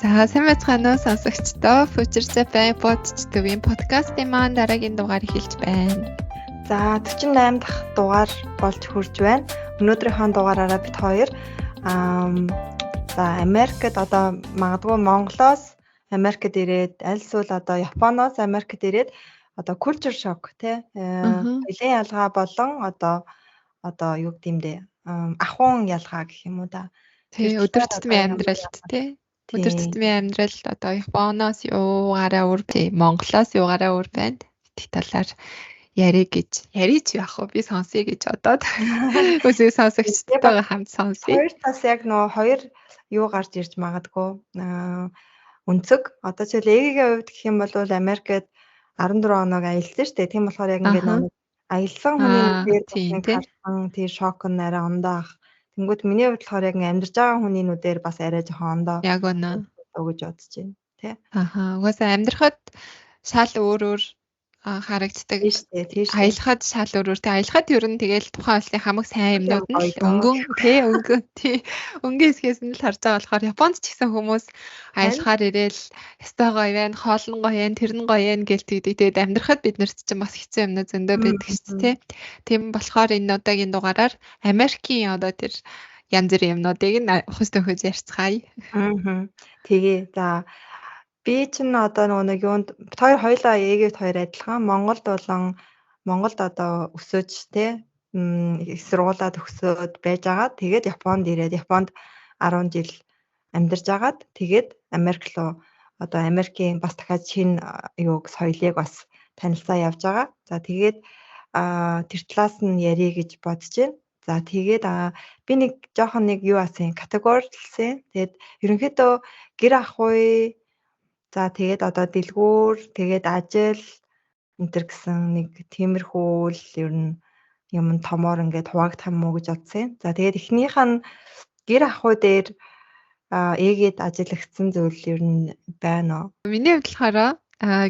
За сайн байцгаана уу сонсогчдоо. Future Japan podcast-ийн подкастын маань дараагийн дугаар эхэлж байна. За 48 дахь дугаар болж хүрж байна. Өнөөдрийнхөө дугаараараа бид хоёр за Америкт одоо магадгүй Монголоос Америкт ирээд аль эсвэл одоо Японоос Америкт ирээд одоо culture shock тий соёлын ялгаа болон одоо юу гэмдэ ахуйн ялгаа гэх юм уу да. Тий өдөр тутмын амьдралд тий өдөр тутмын амьдралд одоо Японоос юугаараа өөр тий Монголоос юугаараа өөр байна. Тэг талаар яриж яах вэ? Би сонсъё гэж бодоод үгүй сонсогчтойгоо хамт сонсъё. Хоёр тас яг нөгөө хоёр юу гарч ирж магадгүй өнцөг. Одоо ч ээгийн хувьд гэх юм бол Америкт 14 хоног аялсан шүү дээ. Тийм болохоор яг ингээд нөгөө аялсан хүний нүдээр харсан тий шок нь арай ондоо ах. Тэнгүүд миний хувьд болохоор яг амьдарч байгаа хүний нүдээр бас арай жоохон ондоо. Яг үнэ. Гэж бодож байна. Тий. Угаасаа амьдрахад шал өөр харагддаг. Аялахад шал өөрөөртэй. Аялахад ер нь тэгэл тухайн улсын хамаг сайн юмнууд нь өнгөн хэсгээс нь л харж байгаа болохоор Японд ч гэсэн хүмүүс аялахаар ирээл стогоо ивэн хоолнгоо яэн тэрнгоо яэн гээл тэгдэг. Тэгээд амьдрахад биднэрт ч бас хэцүү юмнууд зөндөө байдаг шүү дээ. Тийм болохоор энэ удаагийн дугаараар Америкийн одоо тэр янз бүрийн юмнуудыг нь ухаж төхөж ярьцгаая. Тэгээ за би ч одоо нэг юунд хоёулаа ээгээд хоёр адилхан Монголд одоо өсөж те их сургуулаад өсөөд байж байгаа. Тэгээд Японд ирээд Японд 10 жил амьдарч агаад тэгээд Америк руу одоо Америкийн бас дахиад шинэ соёлыг бас танилцаа явж байгаа. За тэгээд тэр талаас нь ярих гэж бодож байна. За тэгээд би нэг жоохон юу асан категорилсан. Тэгээд ерөнхийдөө гэр ахуй за тэгээд одоо дэлгүүр, тэгээд ажил энтэр гэсэн нэг тиймэрхүү л ер нь юм томоор ингээд хуваагдах юм уу гэж бодсон. За тэгээд эхнийх нь гэр ахуй дээр ээгээд ажиллагдсан зүйл ер нь байна уу? Миний хувьд болохоор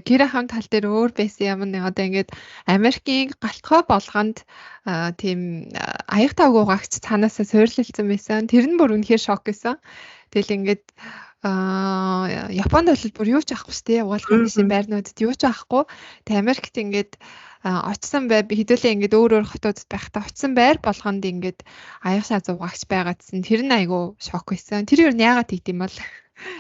гэр ахуйн тал дээр өөр байсан юм нэг одоо ингээд Америкийн галтгой болгонд тийм аяг тавгүй гагч цаанаасаа суйрлалцсан байсан. Тэр нь бүр үнэхээр шок гэсэн. Тэгэл ингээд Японд бол бүр юу ч авахгүй шүү дээ. Угаалгын машин байрнуудад юу ч авахгүй. Тэг Америкт ингээд очсон бай хэдүүлээ ингээд өөр хотуудад байхдаа очсон байр болгонд ингээд аяг шазуу гагч байгаадсэн. Тэр нь айгүй шок байсан. Тэр юу яагаад тэгдэм бол?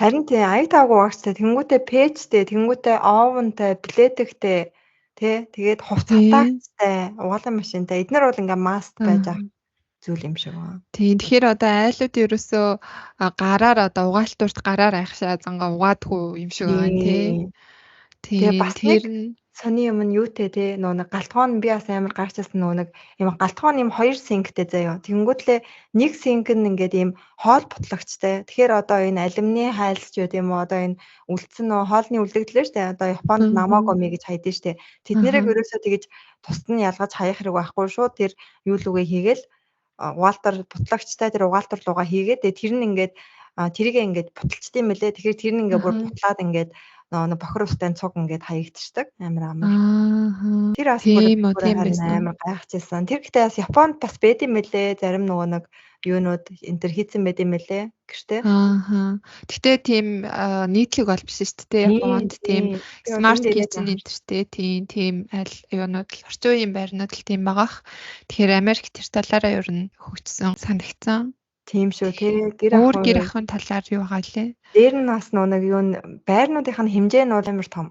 Харин тийм аяг тавгүй гагчтай тэнгүүтээ пэйжтэй, тэнгүүтээ овнтой, плетэгтэй тий тэгээд хувцастайтай, угаалгын машинтай. Эднэр бол ингээд маст байж байгаа зүйл юм шиг байна. Тийм. Тэгэхээр одоо айлууд ерөөсөө гараар одоо угаалтурт гараар айхшаа зангаа угаадгүй юм шиг байна тий. Тэгээ бас тэр сони юм нь юутэй тий нэг галтгоон би бас амар гайхчихсан нэг юм галтгоон юм хоёр синктэй заяа. Тэнгүүтлээ нэг синк нь ингээд юм хоол бутлагдтай. Тэгэхээр одоо энэ алюминий хайлс ч гэдэг юм уу одоо энэ үлдсэн нөө хоолны үлдэгдлээ штэ. Одоо Японд намагоми гэж хайдэн штэ. Тэднэрийг ерөөсөө тэгэж тусад нь ялгаж хаях хэрэг байхгүй шууд тэр юу лүгээ хийгээл угаалтар бутлагчтай тэр угаалтар лугаа хийгээд тэр нь ингээд тэрийг ингээд буталчтай юм лээ. Тэгэхээр тэр нь ингээд бүр бутлаад ингээд нэг бохор устай цуг ингээд хаягдчихдаг. Амар. Тэр бас амар гайхажсэн. Тэр гэхдээ бас Японд бас байд юм лээ. Зарим нөгөө нэг юунууд энэ төр хийцэн байд юм лээ. Гэртээ. Гэхдээ тийм нийтлэг бол биш шүү дээ. Японд тийм смарт кичен энтертэй тийм аль юунууд л орчин үеийн байрнууд л тийм байгаах. Тэгэхээр Америк тэр талаараа ер нь хөгжсөн санагдсан. Тийм шүү тий. Гэр ахуйн талаар юу байгаа лээ? Дээр нь бас нэг юу байрнуудынх нь хэмжээ нь амар том.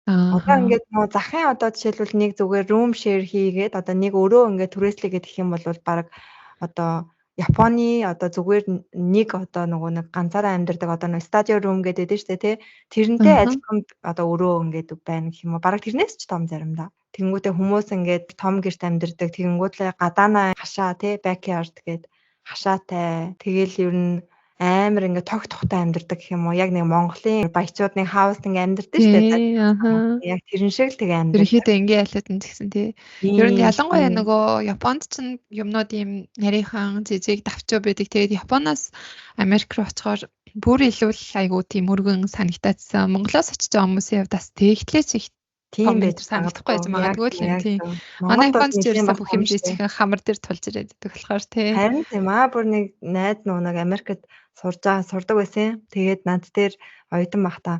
Одоо ингээд захын одоо жишээлбэл нэг зүгээр room share хийгээд одоо нэг өрөө ингээд түрээслэгээд гэх юм бол баг одоо Японы одоо зүгээр нэг одоо нэг ганцаараа амьдардаг одоо нэг стадио room гэдэг дээ шүү дээ тий. Тэрнтэй адилхан одоо өрөө ингээд байна гэх юм уу. Бараг тэрнээс ч том заримдаа. Тэнгүүтээ хүмүүс ингээд том гэрт амьдардаг. Тэнгүүтлээ гадаанаа хашаа тий backyard гэдэг хашаатай. Тэгэл ер нь амар ингээд тог тухтай амьдардаг гэх юм уу. Яг нэг Монголын баячууд нэг хаусд ингээд амьдардаг шүү дээ. Яг тэрэн шиг л тэгээ амьдардаг. Ерөнхийдөө ингээ ялаад нь гэсэн тий. Ер нь ялангуяа нөгөө Японд ч юмнууд ийм нарийнхан зэзэг давчуу байдаг. Тэгээд Японоос Америк руу очихоор бүр илүү айгуу тийм өргөн санагтаадсан. Монголоос очиж байгаа хүмүүсийн хувьд бас тэгтлээч их Тийм том байж энэ санагдахгүй байж магадгүй. Яг магадгүй л юм яг тийм. зөв. Манай Монголд бол Японд ч нэлийн ерөөсөө бас бүх юм том штэ. жижигхэн хамар дээр тулж ирээд идэг болохоор тий. Харин тийм бүр нэг найз нэг Америкт сурдаг байсан. Тэгээд над дээр оюутан байхдаа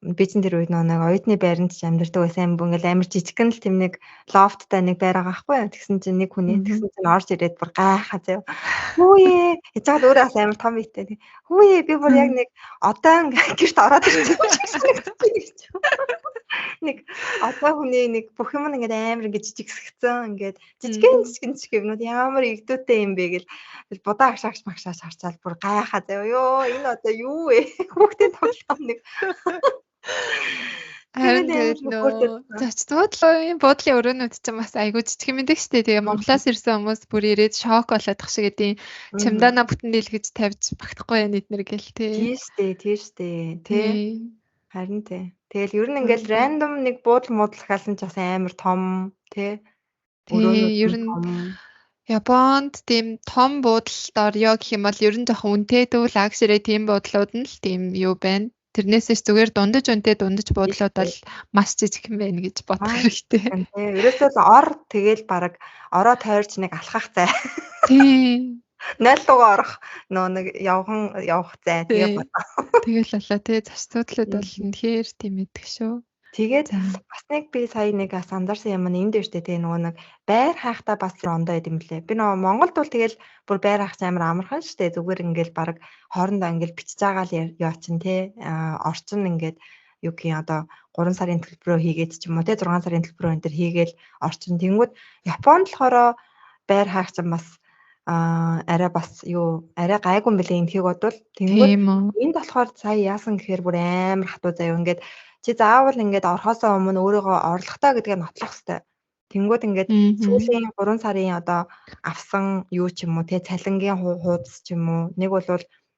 би чинь тэр үед нэг оюутны байранд ч амьдардаг байсан. Ингээл амар жижигхэн л тийм нэг лофттай нэг байр байгаа байхгүй юу. Тэгсэн чинь нэг хүний тэгсэн чинь орж ирээд бүр гайхаа заяа. Хүүе яжгаад өөрөө бас амар том битээ. Хүүе би бүр яг нэг одоо гэрт ороод ирсэн юм шиг нэг одоо хүний нэг бүх юм ингээд амар ингээд жижигсгцэн ингээд жижиг юмнууд ямар игдүүтэй юм бэ гэл будаа агшаагч магшаач харцаал бүр гайхаа заяа. Ёо энэ одоо юу вэ? Хүүхдийн тоглоом нэг Тэгээд зочдлын буудлын өрөөнүүд чинь бас айгүй жижиг юм байдаг штэ. Тэгээ Монголоос ирсэн хүмүүс бүр ирээд шок болоодах шиг эдийн чамдана бүтэн дийлгэж тавьж багтахгүй яа эднэр гэл тий. Тийм штэ. Тий. Харин тий. Тэгэл ер нь ингээл рандом нэг буудал муудал хаалсан ч бас амар том тий. Тий, ер нь Японд тийм том буудалд орё гэх юм бол ер нь жоохон үнэтэй дүү лагшрэ тийм буудлууд нь л тийм юу байна. Тэрнээсээ зүгээр дундаж үнэтэй дундаж буудлууд бол маш жижигхэн байна гэж бодох хэрэгтэй. Ерөөсөө ор тэгэл баг ороо тойрч нэг алхах зай. Тий. 0 руугаа орох нэг явах зай тэгээ бодоо. Тэгэл болоо тий зочдлууд бол үнэхээр тийм мэддэг шүү. Тэгээд бас нэг би сая нэг бас анзаарсан юм энэ дээр штэ тий нэг байр хаахтаа бас ондоо идэм лээ. Би Монголд бол тэгэл бүр байр хаах амар амархан штэ зүгээр ингээл баг хоорондоо ингээл бичиж байгаа л яа чин тий орчин ингээд юу гэх юм одоо 3 сарын төлбөрөө хийгээд ч юм уу тий 6 сарын төлбөрөө энэ төр хийгээл орчин. Тэнгүүд Японд болохоор байр хаах чинь бас арай бас арай гайгүй юм бэлээ энхийг бодвол. Тэнгүүд энд болохоор сая яасан гэхээр бүр амар хатуу заяа ингээд чи заавал ингээд орхосоо өмнө өөрийгөө орлоготой гэдгээ нотлох хэрэгтэй. Тэнгүүд ингээд сүүлийн 3 сарын одоо авсан юу ч юм уу те цалингийн хуудас ч юм уу нэг бол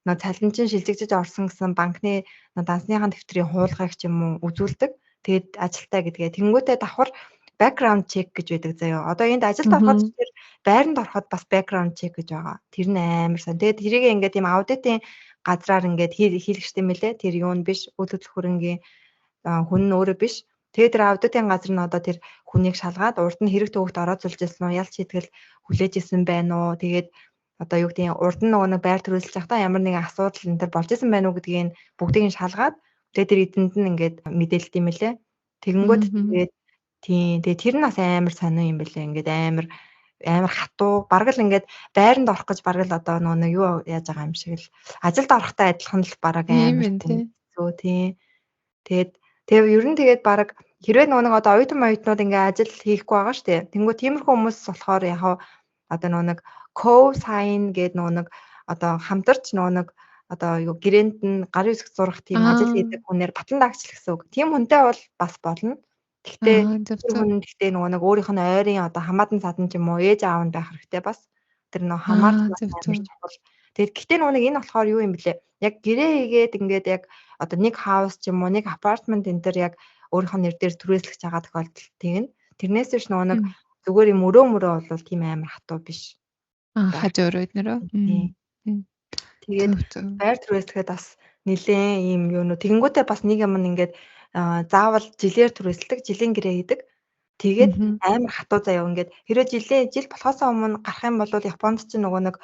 нөө цалинчин шилжигдэж орсон гэсэн банкны дансныхаа дэвтрийн хуулгыг ч юм уу үзүүлдэг. Тэгээд ажилтаа гэдгээ. Тэнгүүдээ давхар background check гэж байдаг заяа. Одоо энд ажилд ороход тэр байранд ороход бас background check гэж байгаа. Тэр нь амар сан. Тэгээд тэрийг ингээд тийм аудитын газраар ингээд хийлгэжтэй мэлээ. Тэр юу нь биш үйл хөдлөх хөрөнгийн хүн нь өөрөө биш. Тэгээд тэр аудитын газар нь одоо тэр хүнийг шалгаад урд нь хэрэг төвөгт орооцолж ирсэн үү, ял шийтгэл хүлээж исэн байна уу? Тэгээд одоо юу гэдэг урд нь нэг байр төрүүлж байхдаа ямар нэгэн асуудал энэ төр болж исэн байна уу гэдгийг бүгдийг нь шалгаад тэгээд тэр эдэнд нь ингээд мэдээлэлт юм лээ. Тэгэнгүүт тэгээд тийм тэгээд тэр нь бас амар сонио юм бэлээ. Ингээд амар хатуу бараг л ингээд байранд орох гэж бараг л одоо нэг юу яаж байгаа юм шиг л ажилд орохтой адилхан л бараг амар тийм. Тэгээд ер нь тэгээд баг хэрвээ нэг одоо оюутнууд ингээ ажил хийхгүй байгаа штэ. Тэнгүү тиймэрхүү хүмүүс болохоор яг одоо нэг co-sign гэдэг нэг одоо хамтарч нэг одоо юу гэрээнд нь гарын үсэг зурах тийм ажил хийдэг хүнээр батлан даагчлах гэсэн үг. Тийм хүнтэй бол бас болно. Гэхдээ нэг өөрийнх нь ойрын одоо хамаатан цадан ч юм уу ээж аав нь байх хэрэгтэй бас. Тэр нэг хамаарч чухал. Тэгээд гэхдээ нэг энэ болохоор юу юм блэ? Яг гэрээ хийгээд ингээд яг одоо нэг хаус ч юм уу нэг апартмент энэ төр яг өөрийнхөө нэр дээр түрээслэж байгаа тохиолдолтыг нь тэрнээс биш нэг зүгээр юм өрөө бол тийм амар хатуу биш. Хажуу өрөө эднэрөө. Тэгээд байр түрээслэхэд бас нэлээд ийм юу тэгэнгүүтээ бас нэг юм ингээд заавал жилээр түрээсэлдэг, жилийн гэрээ хийдэг. Тэгээд амар хатуу заяа ингээд хэрэв жил болохоос өмнө гарах юм бол Японд ч нэг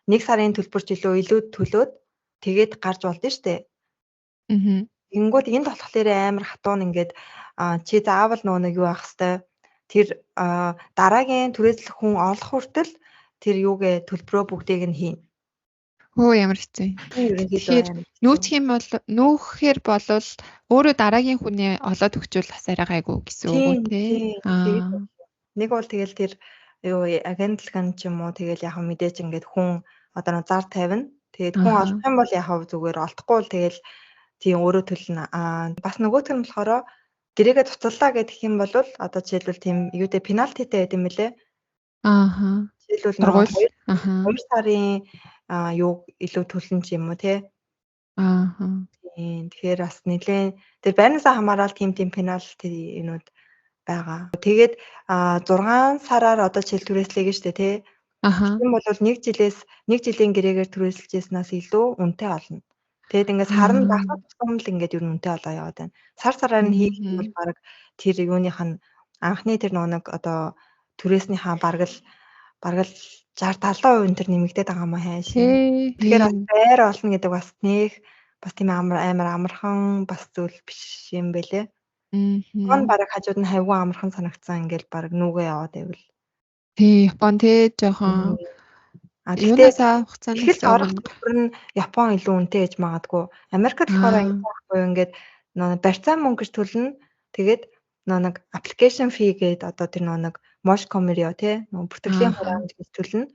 1 сарын төлбөр жилөө илүү төлөөд тэгээд гарч болдсон штэ. Тэнгүүд энд болохоор амар хатуу ингээд чи заавал нэг юу авах хэвээр тэр дараагийн түрээслэх хүн олох хүртэл тэр юугээ төлбөрөө бүгдийг нь хийнэ. Ямар хэцүү. Тэгэхээр нүүхээр болвол өөрөө дараагийн хүний олоод өгчүүл бас арай гайгүй гэсэн үг үү те. Нэг бол тэгэл тэр агентлаг ч юм уу тэгэл яг мэдээж ингээд хүн одоо зар тавина. Тэгээд хүн олох юм бол яг зүгээр олдохгүй л тэгэл тийм өөрөө төлнө. Бас нөгөөх нь болохоор гэрээгээ цуцлаа гэх юм бол одоо жишээлбэл тийм юутэй пенальтитэй байд юм лээ. Жишээлбэл 2 сарын юу илүү төлнө ч юм уу те. Тэгэхээр бас нэлээд тэр байрнасаа хамаарал тийм пенальти юмуд байгаа. Тэгээд 6 сараар одоо жишээл түрээслэе гэж штэ те. Тийм бол нэг жилийн гэрээгээр түрээсэлж яснаас илүү үнэтэй олно. Тэгээд ингээд сар нь Аа. багсаад тусам л ингээд ер нь үнэтэй болоо яваад байна. Сар сараар нь хийх юм бол Мгм. баг тэр юуных нь анхны тэр нэг одоо түрээснийхаа бараг л 60-70% тэр нэмэгдээд байгаа мó хайш. Тий. Тэгэхээр бас Тийм. байр олно гэдэг бас нэх бас тийм амар амархан бас зүйл биш юм бэлээ. Японд Мгм. бараг хажууд нь хайгуу амархан санагдсан ингээл бараг нүгээ яваад байвал. Тий, Япон тий жоохон Гэхдээ юунасаа хугацаанаас эхэлж зовж орох мөнгө. төлбөр нь Япон илүү үнэтэй гэж магадгүй. Америкт болохоор Аа. ингэж байхгүй юу ингээд барьцаан мөнгө гэж төлнө. Тэгээд нэг application fee гэдэг одоо тэр нэг Mosh Comerio тий бүртгэлийн Аа. хураамж гэж төлнө.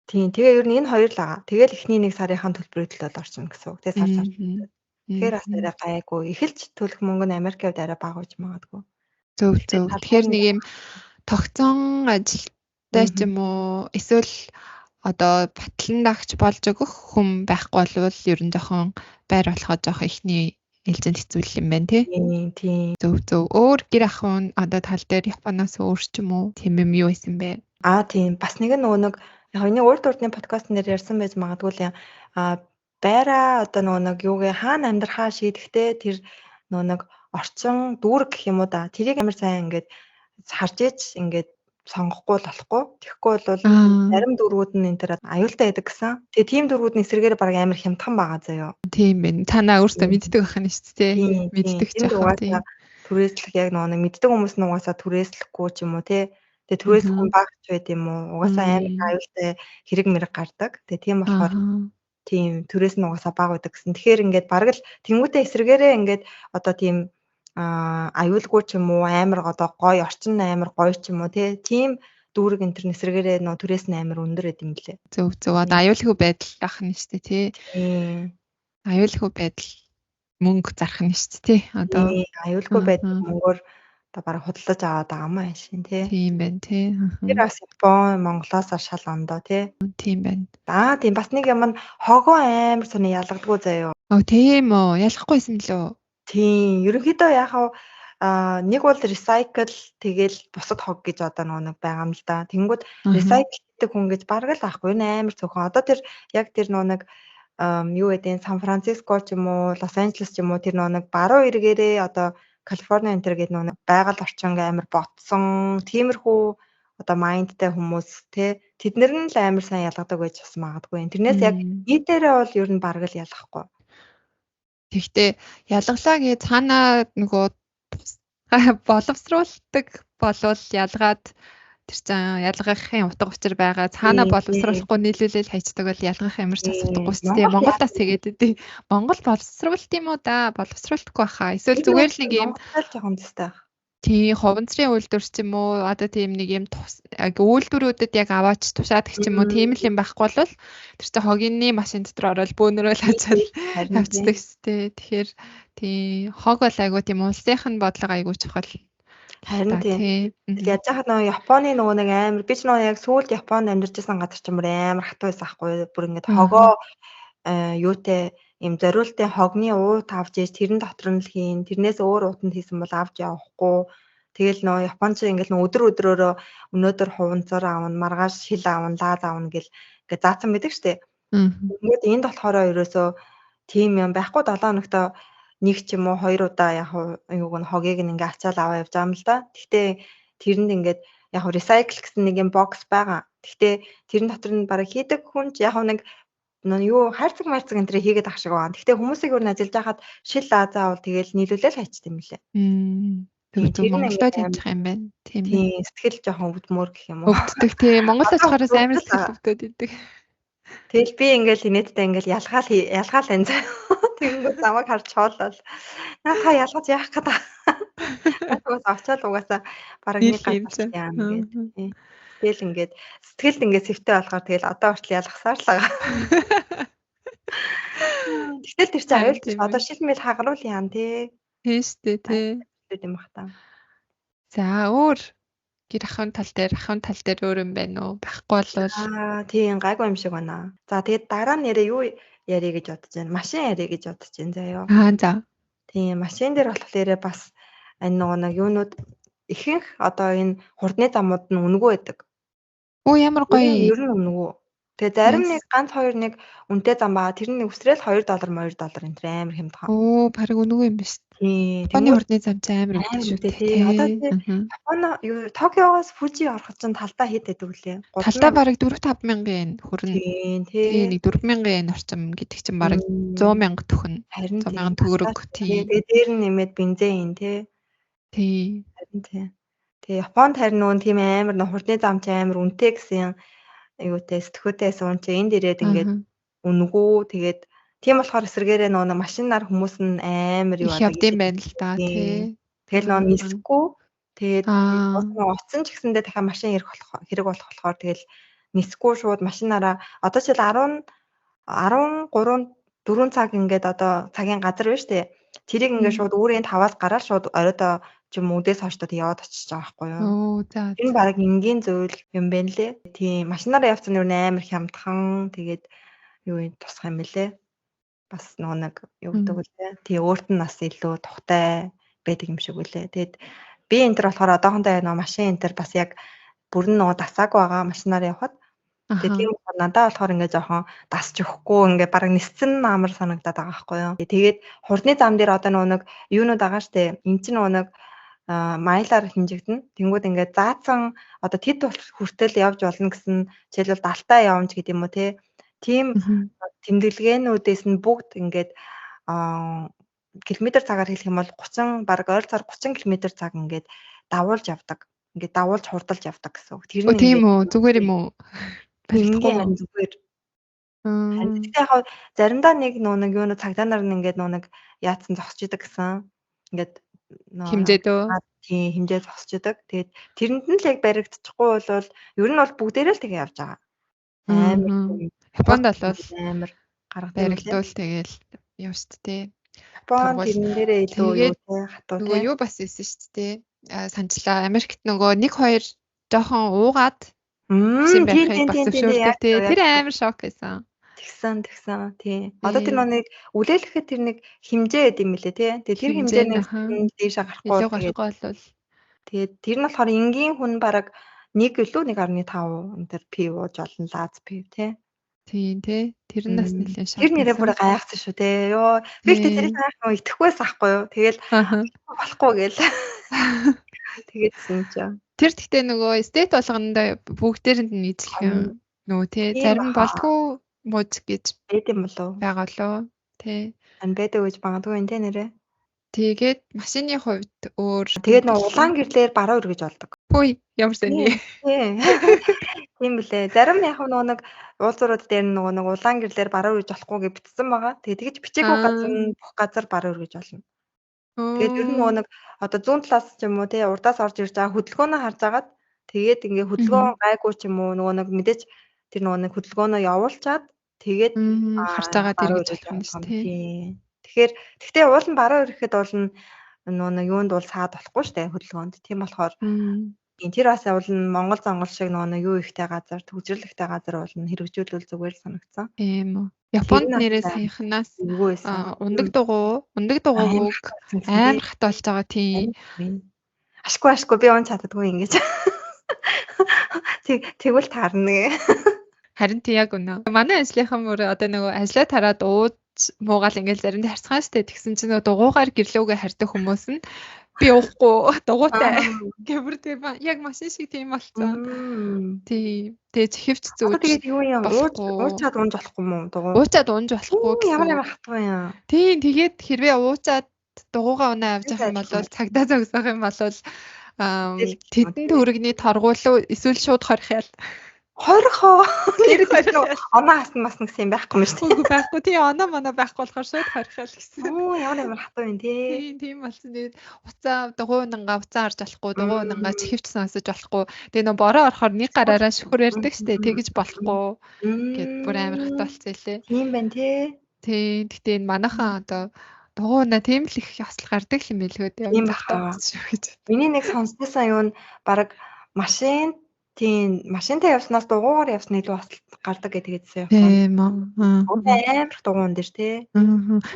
Тийм. Тэгээ ер нь энэ хоёр л байгаа. Тэгэл эхний 1 сарынхаа төлбөрийг төлөөд орчихно гэсэн үг. Тэгээ сар сар. Мгм. Тэгэхээр бас Мгм. арай гайгүй. Эхэлж төлөх мөнгө нь Америкийн хувьд арай бага гэж магадгүй. Зөв Гэхдээ зөв. талбай Тэгэхээр нь нэг юм тогтсон ажилтай ч юм уу эсвэл одоо батлан дагч болж өгөх хүн байхгүй болвол ер нь жоохон байр болохоо жоохон ихний ээлжинд хэцүү юм байна тий. Тийм. Зөв зөв. Өөр гэр ахуйн одоо тал дээр Японоос өөр ч юм уу тийм юм юу исэн бэ? Тийм. Бас нэг яг энэ урд урдны подкаст нэр ярьсан байж магадгүй л юм. Байраа одоо нэг юугээ хаана амьдрахаа шийдэхдээ тэр нэг орчин дүүрэг гэх юм уу да. Тэрийг амар сайн ингээд харж иж ингээд сонгохгүй л болохгүй. Тэгэхгүй бол зарим дүүргүүд нь энэ төр аюултай байдаг гэсэн. Тэгээ тийм дүүргүүдний эсрэгээр баг амар хямдхан байгаа заяа. Тийм байна. Танаа өөртөө мэддэг байх нь шүү дээ. Тийм. Мэддэг ч Энд яхаа тийм. угаасаа түрээслэх яг нэг мэддэг хүмүүс нь угаасаа түрээслэхгүй ч юм уу те. Тэгээ түрээслэх хүн багч байд юм уу? Угаасаа амар аюултай хэрэг мэрэг гардаг. Тэгээ тийм болохоор Аа. тийм түрээс нь угаасаа бага байдаг гэсэн. Тэгэхээр ингээд бараг л тэнгуүтэй эсрэгээрээ ингээд одоо тийм аюулгүй ч юм уу амар одоо гоё орчин амар гоё ч юм уу тийм дүүрэг энэ төр эсрэгээрээ нөө түрээс нь амар өндөр байд юм лээ. Зөв зөв. Одоо аюулгүй байдал ах нь шүү дээ тий. Тийм. Аюулгүй байдал мөнгө зарах нь шүү дээ тий. Одоо аюулгүй байдаг мөнгөөр одоо бараг худалдаж аваад байгаа юм аашин тий. тийм байна тий. Тэр бас Япон Монголоос шал ондоо тий. Тийм байна. Тийм бас нэг юм нь хогоо амар сони ялгадгүй заяа. Тийм үү. Ялахгүйсэн лөө. Тийм. Ерөнхийдөө яхав нэг бол recycle тэгэл бусад хог гэж одоо нэг байгаа юм л да. Тэнгүүд recycle гэдэг хүн гэж бараг л ахгүй амар цөөхөн. Одоо тэр яг тэр нэг юу гэдэг Сан Франциско ч юм уу, Лос Анжелес ч юм уу тэр нэг баруун эргээрээ одоо Калифорни энэ төр гэдэг нэг байгаль орчинг амар ботсон тиймэрхүү одоо майндтай хүмүүс тэднэр нь л амар сайн ялгадаг байж бас магадгүй. Тэрнээс яг нийтээрээ бол ер нь бараг л ялгахгүй. Тэгтээ ялгалаа гээ цаанаа нөгөө боловсруулдаг болвол ялгаад тэр чинь ялгахын утга учир байгаа. Цаанаа боловсруулахгүй нийлүүлэл хайцдаг бол ялгах ямар ч асуудаггүй шүү дээ. Монголдас тэгээд үү. Монгол боловсруулт юм уу да? Боловсруулахгүй баха. Эсвэл зүгээр л нэг юм жоохон дэстэй. тий, хуванцрын үйлдвэр ч юм уу одоо тийм нэг юм үйлдвэрүүдэд яг аваач тушаад гэх юм уу тийм л юм байхгүй бол тэр чинь хогийн машин дотор ороод бөөнөрөөл хачаад явцдаг сте. Тэгэхээр тий хог бол айгуу тийм улсынх нь бодлого айгуу чухал. Харин тийм. Яаж яхад нөгөө Японы нөгөө нэг амар би ч нөгөө яг сүүлд Японд амьдарч байсан газар ч амар хатуу байсан хгүй. Бүр ингээд хогоо юутай им зориултын хогны уут авч ийж тэрэн дотор нь л хийн. Тэрнээс өөр уутанд хийсэн бол авч явахгүй. Тэгэл нөгөө Японч ингээд өдөр өдрөөрөө өнөөдөр хуванцар аавна, маргааш шил аавна, лаад аавна гэл ингээд заасан байдаг штэ. Тэгмээд энд болохоор ерөөсөө тийм юм байхгүй 7 хоногт нэг ч юм уу 2 удаа яг юуг нь хогийг нь ингээ ачаал аваа явж байгаа юм л да. Гэхдээ тэрэнд ингээд яг recycle гэсэн нэг юм бокс байгаа. Гэхдээ тэрэн дотор нь бараг хийдэг хүн ч яг нэг юу хайрцаг марцаг энэ төр хийгээд ах шиг байгаа. Гэхдээ хүмүүсийг өөр нь ажиллаж байхад шил заавал тэгэл нийлүүлэл хайчт юм лээ. Тэр Монголдо тавьчих юм байна. Тийм сэтгэл жоохон өвдмөр гэх юм уу. Өвддөг тийм Монгол очихоороо амар сэтгэл өвдөд идэг. Тэгэл би ингээл инээдтэй ингээл ялгаал энэ заа. Тэгэнгүүт намайг харж хоолол. Та ялгаж яах гээд байгаа. Бас очиад угаасаа бараг нэг газар яам гэдэг. Тэгэл ингээд сэтгэлд ингээд сэвтэй болохоор тэгэл одоо хүртэл ялгасаар л байгаа. Тэгтэл тэр чинь аюул гэж одоо шилмэл хагаруул яам тий. Тийм штэ тий. Тийм бах та. За өөр гэр ахын тал дээр өөр юм байна уу? Байхгүй болвол тийм гайгүй юм шиг байна. За тэгээд дараа нь юу ярих гэж бодож байна. Машин ярих гэж бодож байна заяа. За. Тийм машин дээр болохоор бас энэ нэг юунууд ихэнх одоо энэ хурдны замууд нь үнэгүй байдаг. Оо ямар гоё. Ер нь үнэгүй. Тэгээ зарим Nice. нэг ганц 2 нэг үнэтэй зам байгаа. Тэр нь өсрөөл $2 $2 энэ амар хямдхан. Оо, париг үнэгүй юм биш. Тий. Японы Тэнгүүд хурдны зам чинь амар үнэтэй амар шүү үнэтэй дээ. тий. Одоо тий Тий. Японо юу Токиогоос Фужи ороход чинь талдаа хэд байдаг вүлээ? Талдаа 3000. бараг 4-5 мянган yen хүрнэ. Тий, Тий, тий. нэг 4 мянган yen орчим гэдэг чинь бараг 100 мянга төгнө. Харин 100 тий. мянган төгрөг. Тий. Тэгээ дээр нь нэмээд бензин тий. Тий. Харин тий. Тэгээ Японд харин нөгөө тийм амар нөх хурдны зам чи амар үнэтэй гэсэн юутай сэтгүүтэй суун чи энд ирээд ингээд үнгүү тэгээд тийм болохоор эсрэгээрээ нөгөө машинаар хүмүүс нь амар юу Их явдсан байна л да. Тий. Тэгэл нөгөө нисэхгүй тэгээд Аа. оцсон ч гэсэндээ дахиад машин хэрэг болох болохоор тэгэл нисэхгүй шууд машинаараа одоо ч 13 4 цаг ингээд одоо цагийн газар байна штэ. Тэрийг ингээд шууд өөрийн таваас гараад шууд оройдоо ч юм үдээс хойштод яваад очиж байгаа байхгүй юу? Оо, за. Энэ баг энгийн зүйл юм байна лээ. Тийм машинаараа явцсан нь амар хямдхан тэгээд юу юм тусах юм бэлээ. Бас нөгөө нэг юу гэдэг үлээ. Тий өөрт нь бас илүү тухтай байдаг юм шиг үлээ. Тэгээд би энэ төр болохоор одоохондоо нөгөө машин энэ төр бас яг бүрэн нөгөө дасаагүй байгаа машинаар явхад. Тэгээд тийм болохоор надад болохоор ингээ жоохон дасч өгөхгүй ингээ бараг нисцэн амар санагдаад байгаа байхгүй юу. Тэгээд хурдны зам дээр одоо нөгөө нэг юунууд байгаа штэ. Энд чинь нөгөө нэг майлаар хэмжигдэнэ. Тэнгүүд ингээд заацсан одоо тэд хүртэл явж болно гэсэн жишээлбэл далтаа явж гэдэг юм уу те. Тийм тэмдэглэгээнүүдээс нь бүгд ингээд километр цагаар хэлэх юм бол 30 бараг ойр цаар 30 км цаг ингээд давуулж явдаг. Ингээд давуулж хурдалж явдаг гэсэн үг. Тэр нь тийм үү? Зүгээр юм уу? Барилдахгүй зүгээр. Гэхдээ яг заримдаа нэг нэг юу цагдаа нар нь ингээд нэг яатсан зогсож идэг гэсэн. Ингээд хэмжээд өө. Тийм хэмжээ зогсож идэг. Тэгээд тэрэнд нь л яг баригдчихгүй бол ер нь бол бүгдээрээ л тэгээ явж байгаа. Амар. Японд бол амар гаргадаг баригдвал тэгээл явж тээ. Японд тэрэн дээрээ илүү юу те хатуу те. Нөгөө юу бас ийсэн шүү дээ. Санчлаа. Америкт нөгөө 1-2 жоохон уугаад тийм байхыг бас зөвшөөрдөг те. Тэр амар шок байсан. Тэгсэн тий. Одоо тэр нэг үлээлэхэд тэр нэг хэмжээ гэдэг юм лээ тий. Тэгээд тэр хэмжээнээс дээш гарахгүй болвол тэгээд тэр нь болохоор энгийн хүн бараг 1 илүү 1.5 энэ төр пи ууж олон лаз пи тий. Тийм тий. Тэр нь бас нэлээд шок. Тэр нэрээ бүр гайхсан шүү те. Йоо би ихтэй тэрийг гайхсан итгэхгүйс ахгүй юу. Тэгэл болохгүй гээл. Тэгээдсэн чинь. Тэр тэгтээ нөгөө стейт болгондоо бүгдээрэнд нь нийцлэх юм. Нөгөө тий. Зарим нь болтгүй мууз гэж байд юм болов. байгаа лөө. Тий. Байдаг гэж магадгүй энэ нэрээ. Тэгээд машины хувьд өөр. Тэгээд нөгөө улаан гэрлээр бараа өргөж болдог. Хөөе, ямар сони. Тийм билээ. Зарим яг нөгөө нэг уулзуурууд дээр нөгөө нэг улаан гэрлээр бараа өргөж болохгүй гэж бичсэн байгаа. Тэгээд тэгж бичээгүй газар нь бүх газар бараа өргөж болно. Тэгээд ер нь нөгөө нэг одоо зүүн талаас ч юм уу тий урдаас орж ирж байгаа хөдөлгөөнөө харж агаад тэгээд ингээ хөдөлгөөн гайгүй ч юм уу нөгөө нэг мэдээж тэр нөгөө нэг хөдөлгөөнөө явуулчаад тэгээд харж байгаа тэр гэж болох юм шүү тий. Тэгэхээр гэхдээ уул нь бараа өргөхэд бол нөгөө нэг юунд бол саад болохгүй шүү дээ хөдөлгөөнд. Тийм болохоор тэр бас уул нь Монгол зонгол шиг нөгөө юу ихтэй газар төвжрэл ихтэй газар бол хэрэгжүүлвэл зүгээр л санагдсан. Тийм үү. Японд нэрээ саяханаас ундаг дугуй үг амар хат болж байгаа тийм. Ашгүй би он чаддаггүй ингэж. Тэгвэл таарна. Харин тий яг үнэ. Манай ажлынхан мөр одоо нөгөө ажлаа тараад ууж муугаал ингээл заримдаа харцгаан штэ тэгсэн чинь нөгөө дугуйгаар гэрлүүгээ харьдаг хүмүүс нь би уухгүй дугуйтай гэвэрдэг яг машин шиг тийм болцсон. Тий. Тэгээ чихвч зүүж. Тэгээд юу юм уучаад унж болохгүй юм уу дугуй? Уучаад унж болохгүй гэсэн. Ямар хатгүй юм. Тий тэгээд хэрвээ уучаад дугуйгаа унаа авч явах юм бол цагдаа зогсоох юм бол тэдэн төгрөгний торгуулуу эсвэл шууд хорих ял. Хорхоо. Тэр оноо хасна масна гэсэн юм байхгүй юм шүү дээ. Үгүй байхгүй. Тий оноо моноо байхгүй болохоор шууд хорих ял гэсэн. Ямар хатуу юм тий. Тийм болсон. Тэгээд уцаа дугуй унангаа уцаа харж болохгүй, дугуй унангаа чихвч сонсож болохгүй. Тэгээ нөө бороо орохоор нэг гараараа шүхэр ярддаг штэ. Тэгэж болохгүй. Гэт бүр амар хат болцсон илээ. Тийм байна тий. Тий. Гэтэ энэ манайхан одоо дугуйна тийм л их ясал гардаг юм билгөө тий. Тийм байна. Миний нэг сонсдосан юу н баг машин тийм машинтай явснаас дугуйгаар явсан илүү бас гардаг гэдэгсэн юм. Тийм үү. Амар дугуйн дээр тий.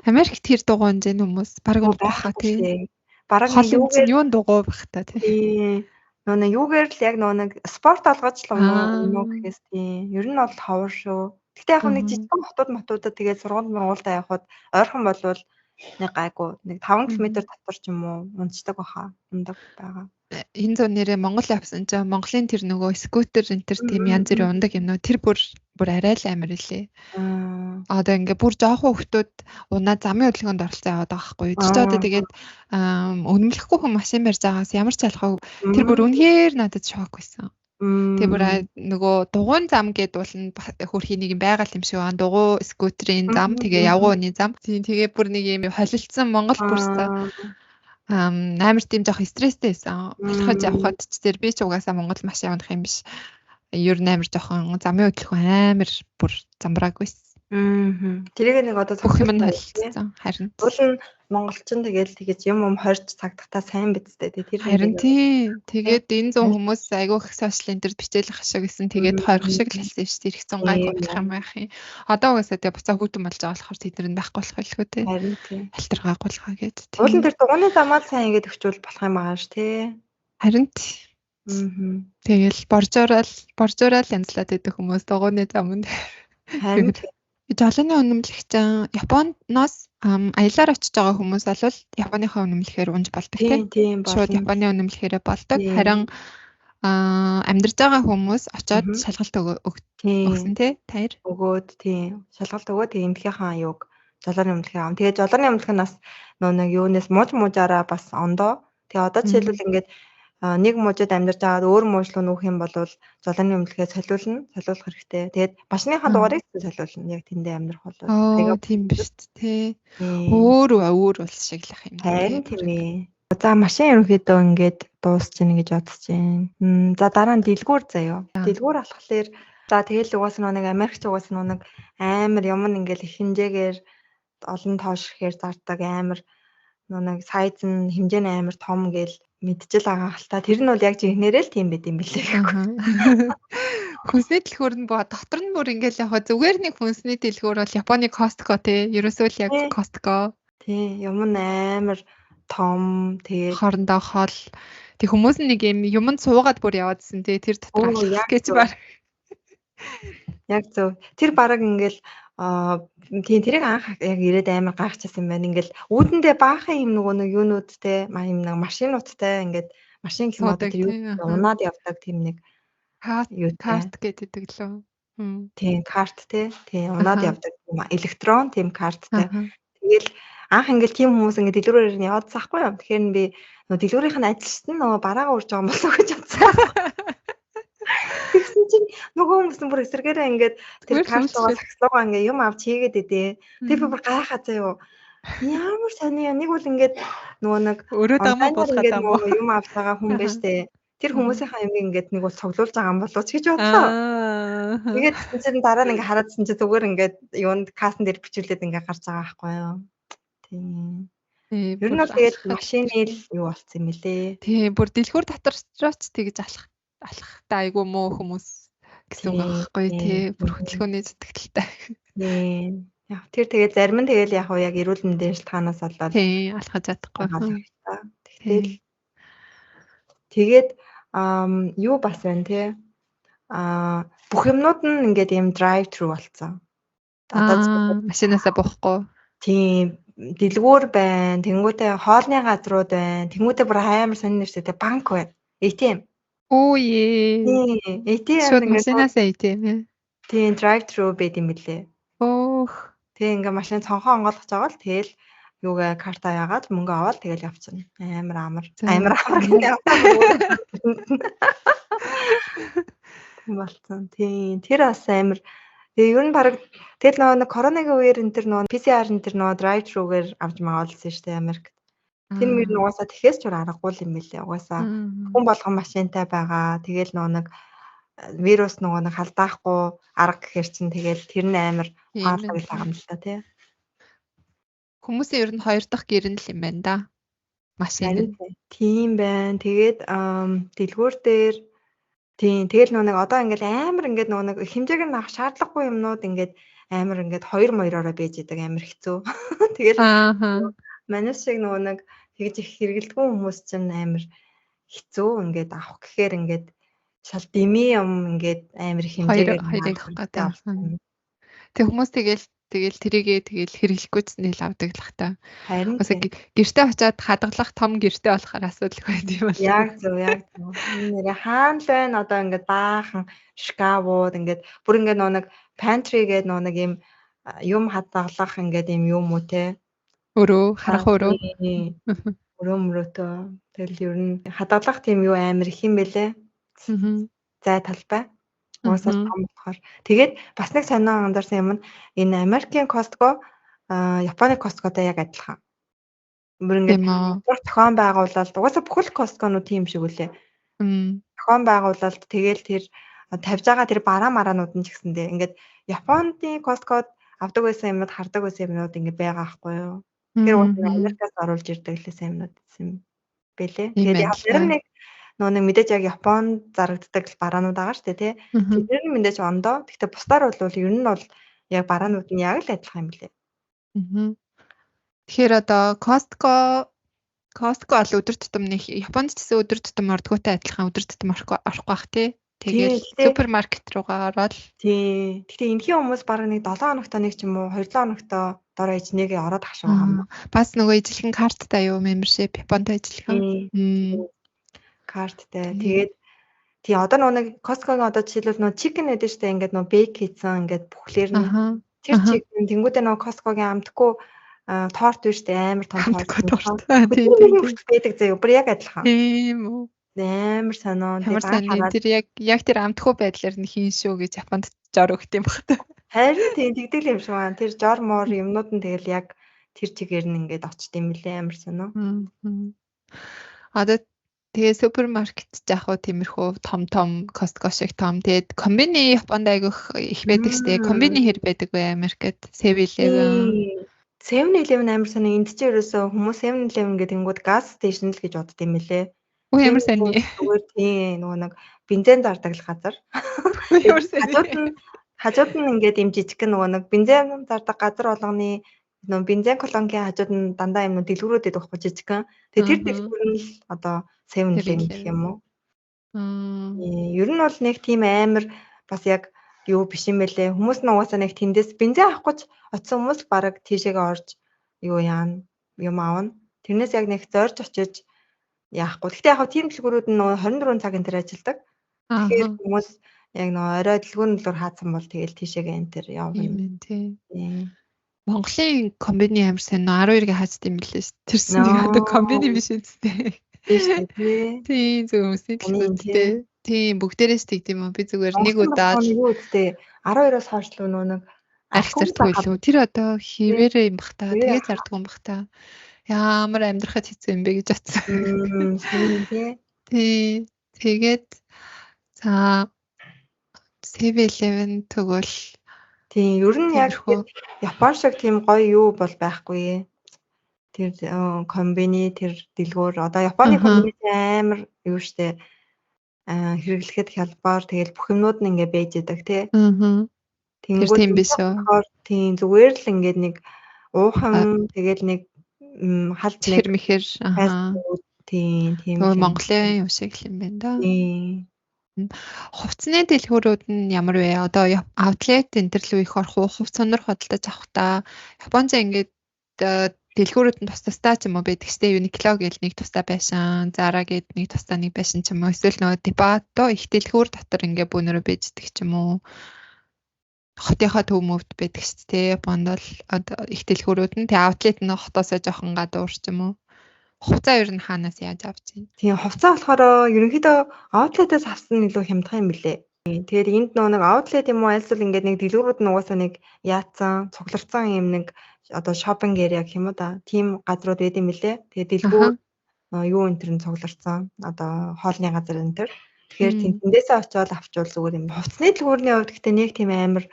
Америкт тэр дугуйн зэн хүмүүс баг унах байхаа тий. Бараг юунд дугуй байх та тий. Нөгөө нэг юугээр л яг нөгөө нэг спорт олгож л өмнө Аа. гэхээс тийм. Ер нь бол ховор шүү. Гэтэ яг нэг жижигхэн хотуудад тэгээд сургуультай явхад ойрхон болвол нэг гайгүй нэг 5 км дотор ч юм уу унцдаг баха. Ундаг байгаа. Энэ зүүн нэрээ Монгол явсан чинь Монголын тэр нөгөө скутер энэ төр тийм янз бүрийн ундаг юмнууд тэр бүр арай л амар илээ. Одоо ингээ бүр жоохон хүмүүс унаа замын хөдөлгөөнд оролцсон яваад байгаа байхгүй. Тэр чинь одоо тэгээд өнөмлөхгүй хүн машин барьж байгаас ямар ч ялхаагүй тэр бүр үнэхээр надад шок байсан. Тэгээ бүр нөгөө дугуйн зам гээд болно хөрхийн нэг юм байгаль юм шиг байна. Дугуй скутерийн зам тэгээ явгууны зам. Тэгээ бүр нэг юм холилдсон Монгол бүрсээ амар тийм жоох стресстэй байсан. Болохож явхад ч тэр би ч угаасаа Монгол машин явах юм биш. Ер нь амар жоохон замын хөдөлгөөн амар бүр замбраагүйсэн. Тэрийг нэг одоо бүх юм нь холилдсон. Харин уул нь монголчин тэгэл тэгэж юм хорж цагдахтаа сайн бидтэй тэр харин тийм тэгээд энэ зүүн хүмүүс айгүй их сошиал энэ төр бичээл хашаа гэсэн тэгээд хойрох шиг л хэлсэн шүү дээ. Ирэх зүүн гайгүй болох юм байх юм. Одоо угаасаа тэгээ буцаа хүүтэн болж байгаа болохоор тэд нар байхгүй болох хэлхүү те. Харин тийм. Альтаргаагүй болохаа гээд. Уул нь тэр дугууны замаа сайн ингэж өчүүл болох юм байгаа ш те. Харин тэгэл боржуурал янзлаад идэх хүмүүс дугууны замд. Харин жолооны үнэмлэгч Японоос аялаар очиж байгаа хүмүүс бол Японыхаа үнэмлэхээр унж болдог тийм. Шууд Японы үнэмлэхээрээ болдог. Харин амьдарч байгаа хүмүүс очоод шалгалт өгсөн тий таяр өгөөд тийм шалгалт өгөөд эндхийнхаа юг жолооны үнэмлэхээ ам. Тэгээ жолооны үнэмлэх нь бас нэг юунаас муужаараа бас ондоо. Тэгээ одоо жишээлбэл ингээд нэг мужид амьдарч байгаад өөр мууж руу нүүх юм бол жолооны үнэмлэхээ солиулах хэрэгтэй. Тэгээд машиныхаа дугаарыг солиулна. Яг тэндээ амьдрах бол тэгээ тийм биш тий. Өөр бол шиглэх юм. Харин тийм ээ. За машин ерөнхийдөө ингээд дуусчихна гэж бодож байна. За дараа нь дэлгүүр заяа. Дэлгүүр алхахлаар за тэгэл угаасаа нэг Америкч угаасаа нэг амар юм ингээл их хэмжээгээр олон тоош ихээр зардаг амар нэг сайз нь хэмжээ нь амар том гээл мэдчихэл байгаа хальтаа тэр нь бол яг жинхнэрээ л тийм байд юм билээ. Хүнсний дэлгүүр нь дотор нь бүр ингээл яг зүгээр нэг хүнсний дэлгүүр бол Японы Costco тий. Ерөөсөө л яг Costco. Тий, юм амар том тэгээ хоорондоо хол. Тэг хүмүүс нэг юмд суугаад бүр яваадсэн тий. Тэр дотор алхах гэж баг. Яг зөв. Тэр бараг ингээл тийм тэрийг анх яг ирээд амар гайхчихсан юм байна. Ингээл үүдэндээ баахан юм нөгөө нэг юунуудтэй юм нэг машинуудтай ингээд машин гэмээр юу унаад явдаг тийм нэг карт гэдэг лөө. Тийм карт тий унаад явдаг юм электрон тийм карттай. Тэгэл анх ингээл тийм хүмүүс ингээд дэлгүүрээр нь яваадсан хгүй юу. Тэгэхээр би нөгөө дэлгүүрийнх нь ажилчид нь нөгөө бараагаа урж байгаа юм болов гэж бодсон. Тэгсэн чинь нөгөө хүмүүс бүр эсрэгээрээ ингээд тэр картаа сакслуугаа ингээд юм авч хийгээд идэ. Тэр бүр гайхаа заяа. Ямар сони нэг бол ингээд нөгөө нэг өөрөө дамаа болгоод юм авч байгаа хүн байж тээ. Тэр хүмүүсийнхаа юм ингээд нэг бол цуглуулж байгаа юм болов ч гэж бодлоо. Тэгээд чинь дараа нь ингээд хараадсан чи зүгээр ингээд юунд кассан дээр бичүүлээд ингээд гарч байгаа байхгүй юу. Тийм. Ер нь бол тэгээд машины л юу болцсон юм лээ. Тийм бүр дэлгүүр доторч тэгж алхахтаа айгүй муу хүмүүс гэсэн үг байхгүй тий. Бүр хөдөлгөөний зүтгэлтэй. Тийм. Яг тэр тэгээд зарим нь тэгэл яг эрүүл мэндийн шалтгаанаас болоод тий алхаж чадахгүй. Тэгээд юу бас байна тий. Бүх юмнууд нь ингээд юм drive thru болцсон. Машинаасаа буухгүй. Тийм дэлгүүр байна. Тэнгүүтээ хоолны газрууд байна. Тэнгүүтээ бүр амар сонир нэрсэтэй банк байна. ATM. Оо ээ. ATM машинаасаа ATM. Тийм drive thru байд юм билээ. Өөх. Тэгээ ингээ машин цонхоо онгойлгож байгаа л тэгэл юугаа карта яагаад мөнгө аваад тэгэл явчихна. Амар гэдэг яваа. Болцсон. Тийм тэр бас амар. Тэгээ ер нь баг тэгэл нэг коронагийн үеэр энэ тэр нөгөө PCR энэ тэр нөгөө drive thru-гээр авч магаалсан шүү дээ Америкт. Тэр мөр нугасаа тэхээс ч аргагүй юм билээ. Угаасаа хүн болгон машинтай байгаа. Тэгэл нэг вирус нэг халдаахгүй арга гэхэр чинь тэгэл тэр нь амар хаалга байгаа юм л та тий. Хүмүүсийн ер нь хоёр дахь гэр нь л юм байна да. Машин. Тийм байна. Тэгээд дэлгүүр дээр тийм тэгэл нэг одоо ингээл амар ингээд нэг хэмжээгээр авах шаардлагагүй юмнууд ингээд амар ингээд 2-2-ороо байж идэг амар хэцүү. Тэгэл манайс шиг нэг тэгж их хэрэгэлдэггүй хүмүүс чинь амар хэцүү ингээд авах гэхээр ингээд шал дими юм ингээд амар их хэмжээгээр хоёрыг авах гэдэг. авсан. Тэг хүмүүс тэгэл тэрийгээ тэгэл хэрэглэхгүй зээл авдаг л хата. Харин Бас гэртээ очиад хадгалах том гэртээ болохоор асуудал байд юм бол. яг зөв. Энэ нэрээ хаана л байна одоо ингээд баахан шкафууд ингээд бүр ингээд нэг pantry гэдэг нэг юм юм хадгалах ингээд юм уу те. Харах өрөө. Өрөөмрөөтөө. Тэгэл ер нь хадгалах тийм юу амар их юм бэлээ. Зай талбай. Уусаа том болохоор. Тэгээд бас нэг сонио анзаарсан юм нь энэ Америкийн Costco, Японы Costcoтой яг адилхан. Бүр ингээд зохион байгуулалт угаасаа бүхэл Costco-нууд тийм шиг үлээ. Зохион байгуулалт тэгэл тэр тавьж байгаа тэр бараа мараанууд нь ч гэсэндээ ингээд Японы Costco-д авдаг байсан юмуд хардаг байсан юмнууд ингээд байгаа байхгүй юу? Тэр уусаа Америкаас оруулж ирдэг лээс юмнууд гэсэн бэлээ. Тэгээд яг зарим нэг нэг мэдээж яг Японд зарагддаг бараанууд байгаа шүү дээ тий. Тэр нь мэдээж ондоо. Гэхдээ бусдаар бол ер нь бол яг бараанууд нь яг л адилхан юм билээ. Тэгэхээр одоо Costco бол өдөр тутам нэг Японд ч гэсэн өдөр тутам ордгоотой адилхан өдөр тутам орох байх тий. Тэгээд супермаркет руугаа ороод тий. Гэхдээ энэхийн хүмүүс баг нэг 7 хоногтой нэг ч юм уу 2-7 хоногтой дор ээж нэгэ ороод ах шиг байгаа юм. Бас нөгөө ижилхэн карттай юу membership Японд ижилхэн. Карттай. Тэгээд тий одоо нэг Costco-гийн одоо жишээлбэл нөгөө chicken гэдэг штэ ингээд нөгөө bake хийсэн ингээд бүхлээр нь тэр chicken тэнгуүдээ нөгөө Costco-гийн амтгүй торт биш штэ амар том торт. Тийм байдаг заяа. Бүр яг адилхан. Тийм үү. Амар санаа. Тэр яг тэр амтгүй байдлаар нь хийн шүү гэж Японд жор өгт юм багтаа. Харин тийм тэгдэг юм шиг байна. Тэр жор мор юмнууд нь тэгэл яг тэр чигээр нь ингээд очт юм лээ амар санаа. Одоо тэгээ супермаркет жаах уу тиймэрхүү том Costco шиг том. Тэгээд комбини Японд айгүйх их байдаг штэ. Комбини хэр байдаг вэ Америкт? 7-Eleven. 7-Eleven амар санаа энд чи ерөөсөө хүмүүс 7-Eleven гэдэг нь газ стейшн л гэж бодд юм лээ. Үгүй ямар сайн нэ. Зүгээр тийм нөгөө нэг бензин зардаг газар. Ямар сайн. Хажууд нь ингээд юм жижиг нөгөө нэг бензин зардаг газар болгоны нөгөө бензин колонкийн хажууд нь дандаа юм дэлгүүрүүд байдаг байхгүй жижигхэн. Тэгээ тэр дэлгүүр нь л одоо 7-Eleven гэх юм уу. Ер нь бол нэг тийм амар бас яг юу биш юм бэлээ. Хүмүүс нь угаасаа нэг тэндээс бензин авах гэж очисон хүмүүс бараг тийшээгээ орж юу яана юм аавна. Тэрнээс яг нэг зорж очиж яахгүй. Гэхдээ яг тийм дэлгүүрүүд нь 24 цагийн тэр ажилладаг. Тэгэхээр хүмүүс яг орой дэлгүүрнэлөөр хаацсан бол тэгэл тийшээгээ энэ тэр явна. Тийм. Монголын комбини амар сайн 12-гийн хаацд юм лээ шүү. Тэрсэн нэг одоо комбини биш үстэй. Тийм зөв үстэй. Тийм бүгдээрээс тэгдэм үү. Би зүгээр нэг удаа юу үстэй 12-оос хойш л нэг арх зардгүй лөө. Тэр одоо хിവэрэ юм бах та. Тэгээ зардгүй юм бах та. Ямар амьдрахад хэцүү юм бэ гэж бодсон. Тий. Тэгээд за 7-Eleven тэгвэл тийм ер нь яг Япон шиг тийм гоё юу бол байхгүй. Тэр комбини тэр дэлгүүр одоо Японы комбини амар юу штэ хэрэглэхэд хялбар тэгэл бүх юмнууд нь ингээ байж идэг тий. Тэнгүүд тийм биш үү? Тийм зүгээр л ингээд нэг уухан тэгэл нэг халж нэг мэхэр тийм Монголын юм шиг юм байна да. Хувцсны дэлгүүрүүд нь ямар вэ? Одоо outlet энтерлүү их орох уу? Хувц сонор хөдөлтөж авах та. Японд ингээд дэлгүүрүүд нь тустай ч юм уу байдаг штэ Uniqlo гэл нэг тустай байшин, Zara гэд нэг тустай нэг байшин ч юм уу эсвэл нөгөө Depato их дэлгүүр дотор ингээ бүүнөрөө байждаг ч юм уу. Хотынхаа төв мөвд байдаг штэ тий Японд бол их дэлгүүрүүд нь тий outlet нь хотоосоо жоохон гадуур ч юм уу. Хувцаа ер нь хаанаас яаж авч байна? Тийм хувцаа болохоор ерөнхийдөө outlet-аас авсан илүү хямдхан юм билээ. Тэгээд энд нэг outlet юм уу альсвал ингээд нэг дэлгүүрүүд нь угаасаа нэг яатсан, цугларсан юм нэг одоо shopping area гэх юм уу да. Тийм газрууд байд юм билээ. Тэгээд дэлгүүр юу энэ төр нь цугларсан. Одоо хоолны газар энэ төр. Тэгэхээр тэндээсээ очиод авчвал зүгээр юм. Хувцсны дэлгүүрний хувьд гэхдээ нэг тийм амар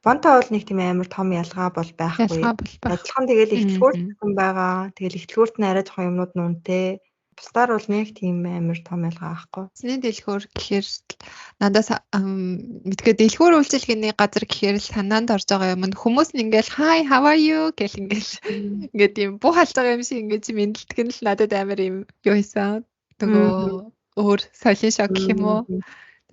Японтой бол нэг тийм амар том ялгаа бол байхгүй. Адилхан тэгэл ихтлгүүрт хүн байгаа. Тэгэл ихтлгүүрт нь арай жоохон юмнууд нь үнэтэй. Бусдаар бол нэг тийм амар том ялгаа байхгүй. Хувцсны дэлгүүр гэхээр надаас мэдгээ дэлгүүр үйлчилгээний газар гэхээр л санаанд орж байгаа юм. Хүмүүс нь ингээл hi how are you гэл ингээд юм буу халж байгаа юм шиг ингээд мэдлдэг нь л надад амар юм юу хийсэн. Нөгөө өөр соёлын шок гэх юм уу?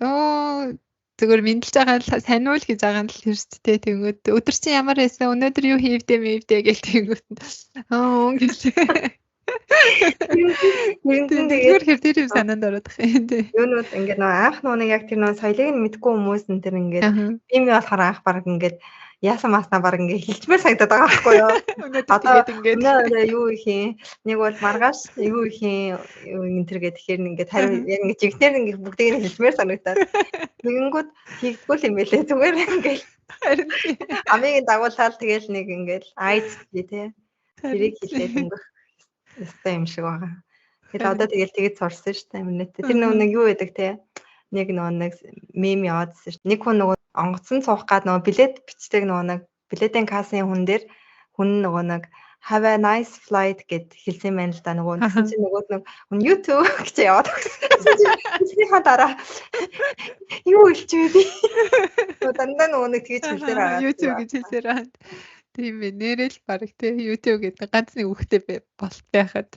Оо зүгээр мэдлж байгаа л сайн уу л гэж байгаа нь л тэр шүү дээ. Тэнгүүд өдөр чинь ямар байсан? Өнөөдөр юу хийвдээ мэвдээ гэл тэнгүүд аа гэж. Тэгээд Тэгвэр тэр юм санаанд ороод их юм тий. юунууд ингээд нөө анх нууны яг тэр нөө соёлыг нь мэдгүй хүмүүс энэ тэр ингээд бими болохоор анх баг ингээд яасан маснаа баг ингээд хилчмээр санагдаад байгаа байхгүй юу? Одоо ингээд өнөө юу их юм? Нэг бол маргааш юу их юм энэ тэр гэх тэгэхээр ингээд хариу яг ингээд жигнэр ингээд бүгдийг нь хилчмээр санагдаад тэгэнгүүт хийгдгүй юм байлээ зүгээр ингээд амийг дагуулаад тэгэл нэг ингээд айц тий. Тэрийг хэлээд өнгөх ёстой юм шиг байгаа. Тэгэл одоо тэгээд сурсан шүү дээ минутэ. Тэр нэг юу байдаг те. Нэг мем яваадсэн шүү. Нэг хүн нөгөө онгоцон суух гад нөгөө билет бичдэг нэг билетийн кассын хүн дээр хүн нэг have a nice flight гэд хэлсэн байна л да. Нөгөө тэгсэн чинь нөгөө хүн YouTube гэж яваад өгсөн. Тэрийнхаа дараа юу хэлчихвэ би. Дандаа нөгөө тэгж хэлээр байгаа. YouTube гэж хэлсээр аа. Тийм ээ нэрэл баг те YouTube гэдэг ганц нэг үгтэй болт байхад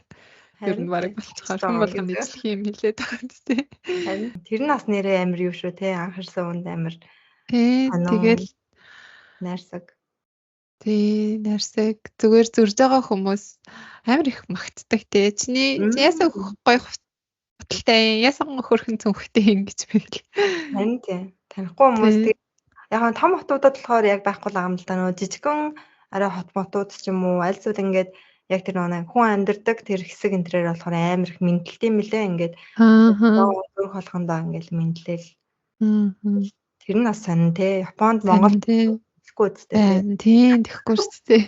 ер нь баг болчихоор хүн болгоны эзлэх юм хэлээд байгаа тийм. Харин тэр нь бас нэрээ амир юу шүү те анхаарсан үнд амир. Тэгэл найрсаг. Тий найрсаг зүгээр зурж байгаа хүмүүс амир их магтдаг те. Чиний яасан гоё хуталтай яасан хөрхэн цүнхтэй юм гэж бэл. Харин тий. Танихгүй хүмүүс яг нь том хотуудад болохоор яг байхгүй л байгаа юм л да. Нөгөө жижигхэн арай хот мотууд ч юм уу аль зүйл ингээд яг тэр нэг хүн амьдардаг тэр хэсэг энтрээр болохоор амар их мэдлэлтэй мөлөө ингээд зүрх болгондоо ингээд мэдлэл. Тэр нь бас сонин те. Японд Монгол тэгэхгүй үстэй. Тийм тэгэхгүй шүү дээ.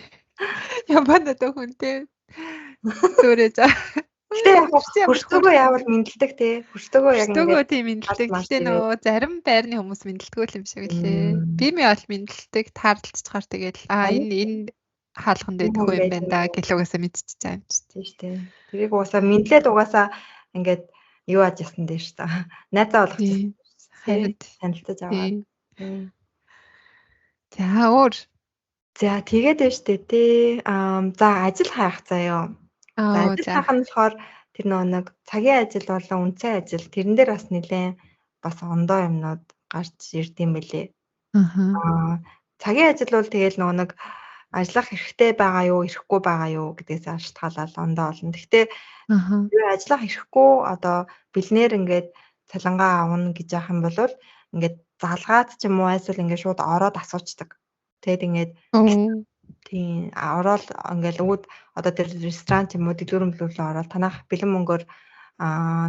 Японд одоо хүнтэй зүрээ за. Гэтэ хөртөгөө яавал мэдлдэг те. Хөртөгөө яг хөртөгөө тийм мэдлдэг. Гэтэ нөгөө зарим байрны хүмүүс мэдлдэггүй юм шиг лээ. Би бол мэдлдэг таарлцчихаар тэгэл энэ хаалганд байдгүй юм байна да гэл угаасаа мэдчихэж байгаа юм чи тийм шүү дээ. Тэрийг угаасаа мэдлээд угаасаа ингээд юу ааж ясан дээ шүү дээ. Найзаа болгочихсон. Харин танилцаж аваад. За өөр. За тэгээд байна шүү дээ тий. За ажил хайх заяа. За ажил хайх нь болохоор тэр нэг цагийн ажил болон үнцэн ажил тэрэн дээр бас нэлээд бас ондоо юмнууд гарч ирдэм билээ. Цагийн ажил бол тэгэл нэг ажиллах хэрэгтэй байгаа юу, ирэхгүй байгаа юу гэдгээс шалтгаалаад ондоо болно. Гэхдээ юу ажиллах ирэхгүй одоо бэлнээр ингээд цалингаа авна гэж яах юм бол ингээд залгаад ч юм уу айсвал ингээд шууд ороод асуучдаг. Тэгэд ингээд тийм ороод ингээд үүд одоо тэр ресторан ч юм уу дэлгүүрэн билүүлээ ороод танах бэлэн мөнгөөр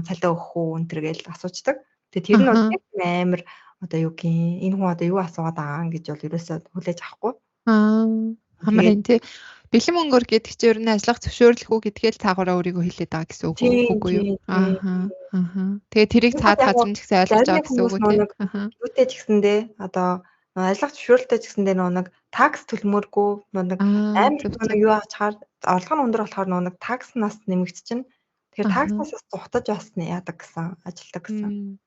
цалиа өгөх үү энэ төр гэж асуучдаг. Тэгээ тэр нь бол амар одоо юу гин энэ хүн одоо юу асуугаад байгаа гэж бол ерөөсөө хүлээж авахгүй. Хамрын тий бэлэн мөнгөөр гэдэг чинь ер нь ажиллах зөвшөөрлөх үү гэдгээл цаагаараа өөрийгөө хэлээд байгаа гэсэн үг үгүй юу? Тэгээ тэрийг цаад газар ч гэсэн ойлгож байгаа гэсэн үг үү тий. Юутэй ч гэсэндээ одоо ажиллах зөвшөөрлөлтэй ч гэсэндээ нэг такс төлмөргүй нэг амар юу ачаар орлого нь өндөр болохоор нэг такс нас нэмэгдчихнэ. Тэгэхээр такснаас зугатаж бас яадаг гэсэн ажилдаг гэсэн.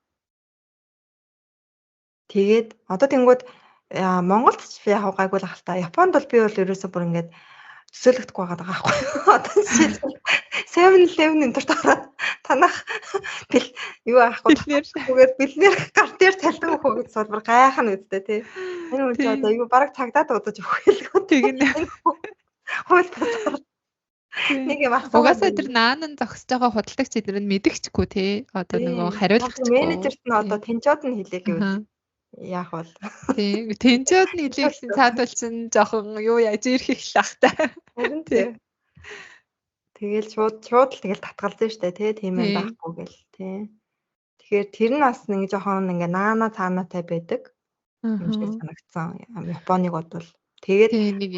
Тэгээд одоо тэнгууд Монголд ч яг гайгүй л ахalta. Японд бол би бол ерөөсөө бүр ингээд төсөөлөгдөхгүй байгаа байхгүй юу? Одоо жишээ 7-Eleven энэ төрт ороод танах юу аахгүй зүгээр бэлнэр гар дээр талдаг хөө гэж бол бүр гайхах нь үстэй тий. Энэ үгүй одоо юу бараг цагдаад удаж өгөх хэлгүй тэгнэ. Хөөс тасаар. Нэг юм асуу. Угаасаа тэр наан зогсож байгаа худалдагч эдгээр нь мэдчихгүй тий. Одоо нөгөө хариулах менежерт нь одоо тэнцоод нь хэлээ гэвэл яах вэ? Тийм. Тэнцээд нь хэлээхсэн цаадуулсан жоохон юу яаж ирэх их лах та. Харин тийм. Тэгэл шууд л тэгэл татгалзсан штэ тий. Тийм юм байхгүй гэл тий. Тэгэхээр тэр нь бас нэг жоохон ингээ наана цаанатай байдаг. Юм шиг санагдсан. Японыг бодвол тэгээд нэг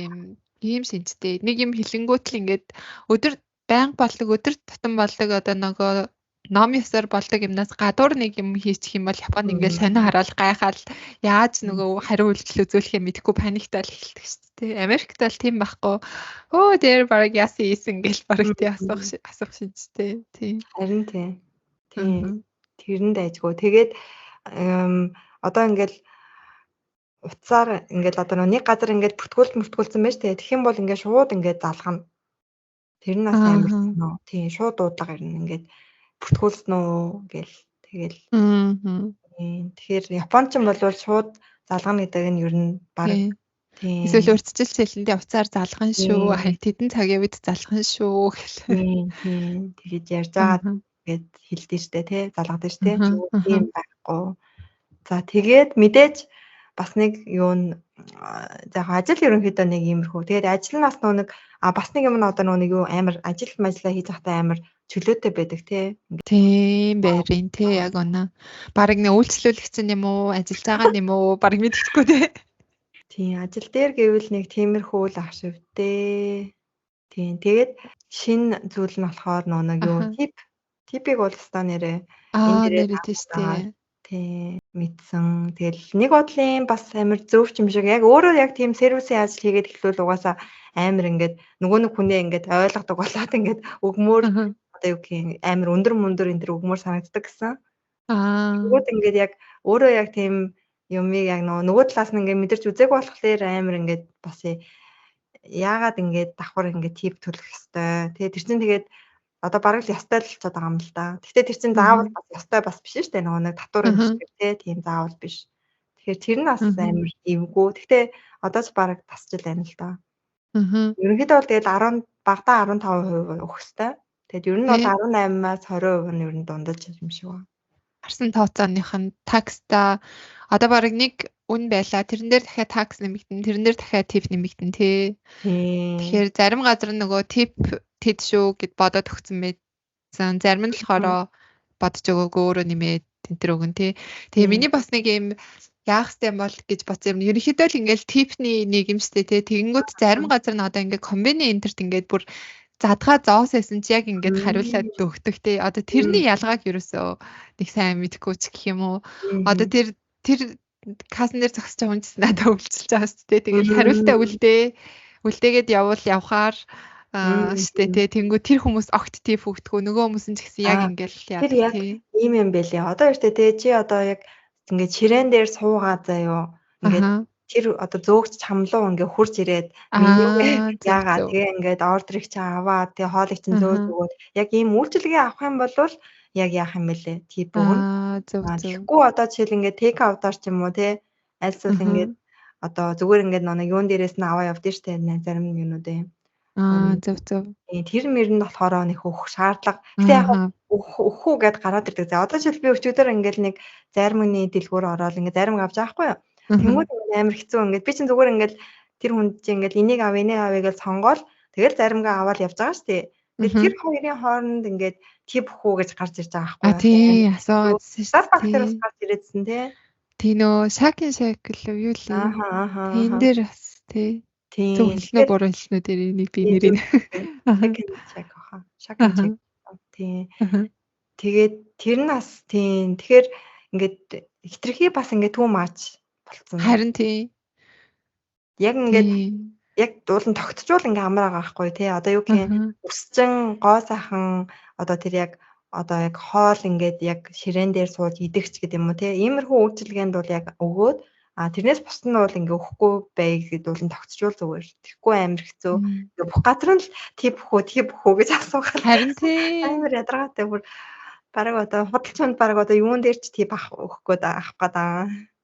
юм шинжтэй. Нэг юм хилэнгүүт л ингээд өдөр байнга болдог өдөр тутам болдог одоо нөгөө ном ёсоор болдог юмнаас гадуур нэг юм хийчих юм бол Японд ингээд сонио хараал гайхаал яаж нөгөө хариу үйлдэл үзүүлэх юм мэдэхгүй паниктал эхэлдэг шүү дээ. Америкт бол тийм байхгүй. Оо дээр баг яасан ийсэн гэл баг тий асуух шинжтэй. Тийм. Харин тийм. Тэрэнд айжгүй. Тэгээд одоо ингээд утсаар ингээд одоо нэг газар ингээд бүртгүүлсэн байж тээ. Тэгэх юм бол ингээд шууд ингээд залгана. Тэр нь бас амар тийм шууд дуудлага ирнэ ингээд бүртгүүлсэн үү гэл тэгэл тэгэхээр Японч юм бол шууд залгана гэдэг нь ер нь баг эсвэл урьдчил цэлэндээ уцаар залган шүү. Тэдэн цагийн үед залган шүү гэл. Тэгээд ярьж байгаа гэд хэлдэг штэ тий залгадаг штэ. Тийм байхгүй. За тэгээд мэдээж бас нэг юу н яг ажил ерөнхийдөө нэг иймэрхүү. Тэгээд ажил нь бас нэг бас нэг юм нь одоо нэг юу амар ажил мажлаа хийж захтай амар чөлөөтэй байдаг тий. Тийм байрын тий яг оноо. Бараг нэг үйлчлүүлэгч юм уу, ажиллаж байгаа юм уу, бараг мэддэхгүй тий. Тийм ажил дээр гэвэл нэг тиймэрхүү л ах шивтэй. Тийм тэгээд шинэ зүйл нь болохоор нэг юу типийг бол өстой нэрээ энэ дээрээ тийштэй. Тийм мэдсэн. Тэгэл нэг бодлын бас амар зөвч юм шиг яг өөрөө яг тийм сервисийн ажил хийгээд эхлүүл угаасаа амар ингээд нөгөө нэг хүнээ ингээд ойлгодог болоод ингээд өгмөр одоо юу гэх амар өндөр мөндөр энэ төр өгмөр санагддаг гэсэн. Тэгвэл ингээд яг өөрөө яг тийм юмыг яг нөгөө талаас нь ингээд мэдэрч үзег болохоор амар ингээд бас яагаад ингээд давхар ингээд тип төлөх хэвээр. Тэгээ тэр чинь тэгээд одоо бараг л ястай л болчиход байгаа юм л да. Гэхдээ тэр чинь заавал бас ястай бас биш шүү дээ. Нөгөө нэг татвар өмчтэй тий тийм заавал биш. Тэгэхээр тэр нь бас амар эвгүй. Гэхдээ одоо ч бараг тасч л байна л да. Ерөнхийдөө бол тэгээд 10 багадаа 15% өгөх хэвээр. Тэгээд ер нь бол 18-аас 20% нь ер нь дундаж юм шиг байна. Харсан тооцооных нь такста одоо бараг нэг үн байла. Тэрэн дээр дахиад такс нэмэгдэн, тэрэн дээр дахиад тип нэмэгдэн тий. Тэгэхээр зарим газар нөгөө тип тэд шүү гэд бодоод өгсөн байсан. Зарим нь болохоор бодож өгөөгүй өөрөө нэмээд тентэр өгөн тий. Тэгээ миний бас нэг юм яах ёстой юм бол гэж бодсон юм. Ерөнхийдөө л ингээл типний нэг юм штэ тий. Тэгэнгүүт зарим газар нь одоо ингээ комбини энтерт ингээд бүр задгаа зоос байсан чи яг ингээд хариулаад өгдөг тий. Одоо тэрний ялгааг ерөөсөө нэг сайн мэдэхгүй ч гэх юм уу. Одоо тэр касн дээр зогсож байгаа хүн ч надад өвлцөлж байгаа шүү дээ. Тэгээд хариултаа үлдээгээд явахаар штэ тий. Тэнгүү тэр хүмүүс огт тип өгдөггүй. Нөгөө хүмүүс нь ч гэсэн яг ингээл яа. Тэр яг ийм юм байлээ. Одоо штэ тий чи одоо яг ингээд ширээн дээр суугаа заяо. Ингээд тэр одоо зөөгч чамлуу ингээ хурж ирээд менюг яагаад тэгээ ингээд ордерыг чи аваад тэгээ хоолыг чинь зөөж өгөөд яг ийм үйлчилгээ авах юм бол яг яах юм бэлээ тип өгнө. Тэгэхгүй одоо жишээл ингээд тейк аутаар ч юм уу те альсвал ингээд одоо зүгээр ингээд нэг юун дээрээс нь аваа явдсан штэ зарим юмнууд юм. Зөв. Тэр мөр нь болохоор нэг өөх шаардлага. Гэтэ яг өөхөө гэд гараад ирдэг. За одоо жишээл би өчигдөр ингээд нэг зарим хүний дэлгүүр ороод ингээд зарим авч байхгүй юу? Тэнгүүд амар хэцүү ингээд би чинь зүгээр ингээд тэр хүнд чинь ингээд энийг авъя гэж сонгоол тэгэл заримгаа аваад явж байгаа шүү дээ. Тэгэл тэр хоёрын хооронд ингээд тип хүү гэж гарч ирж байгаа байхгүй юу? Тийм асуусан шүү дээ. Багтараас гарч ирээдсэн тий. Тийм нөө шакин шакл юу л тийм дээр бас тий. Зөв хэлнэ буруу хэлнэ дээр нэг би нэрийг шакин тий. Тэгээд тэр нь бас тийм тэгэхээр ингээд хитрхи бас ингээд too much болцсон. Харин тий. Яг ингээд яг дуулан тогтчвол ингээ амар байгаа байхгүй тий. Одоо юу гэх юм өсчин гоо сайхан одоо тэр яг одоо яг хоол ингээд яг ширээн дээр сууж идэгч гэдэг юм уу тий. Иймэрхүү үйлчилгээнд бол яг өгөөд тэрнээс бус нь бол ингээ өгөхгүй бай гэдэг дуулан тогтчвол зүгээр. Тэгэхгүй амар хэцүү. Бүх газар нь л тип хөө гэж асуух. Харин тий. Амар ядаргаатай бүр бараг одоо худалчанд бараг одоо юун дээр ч тип авах гэдэг.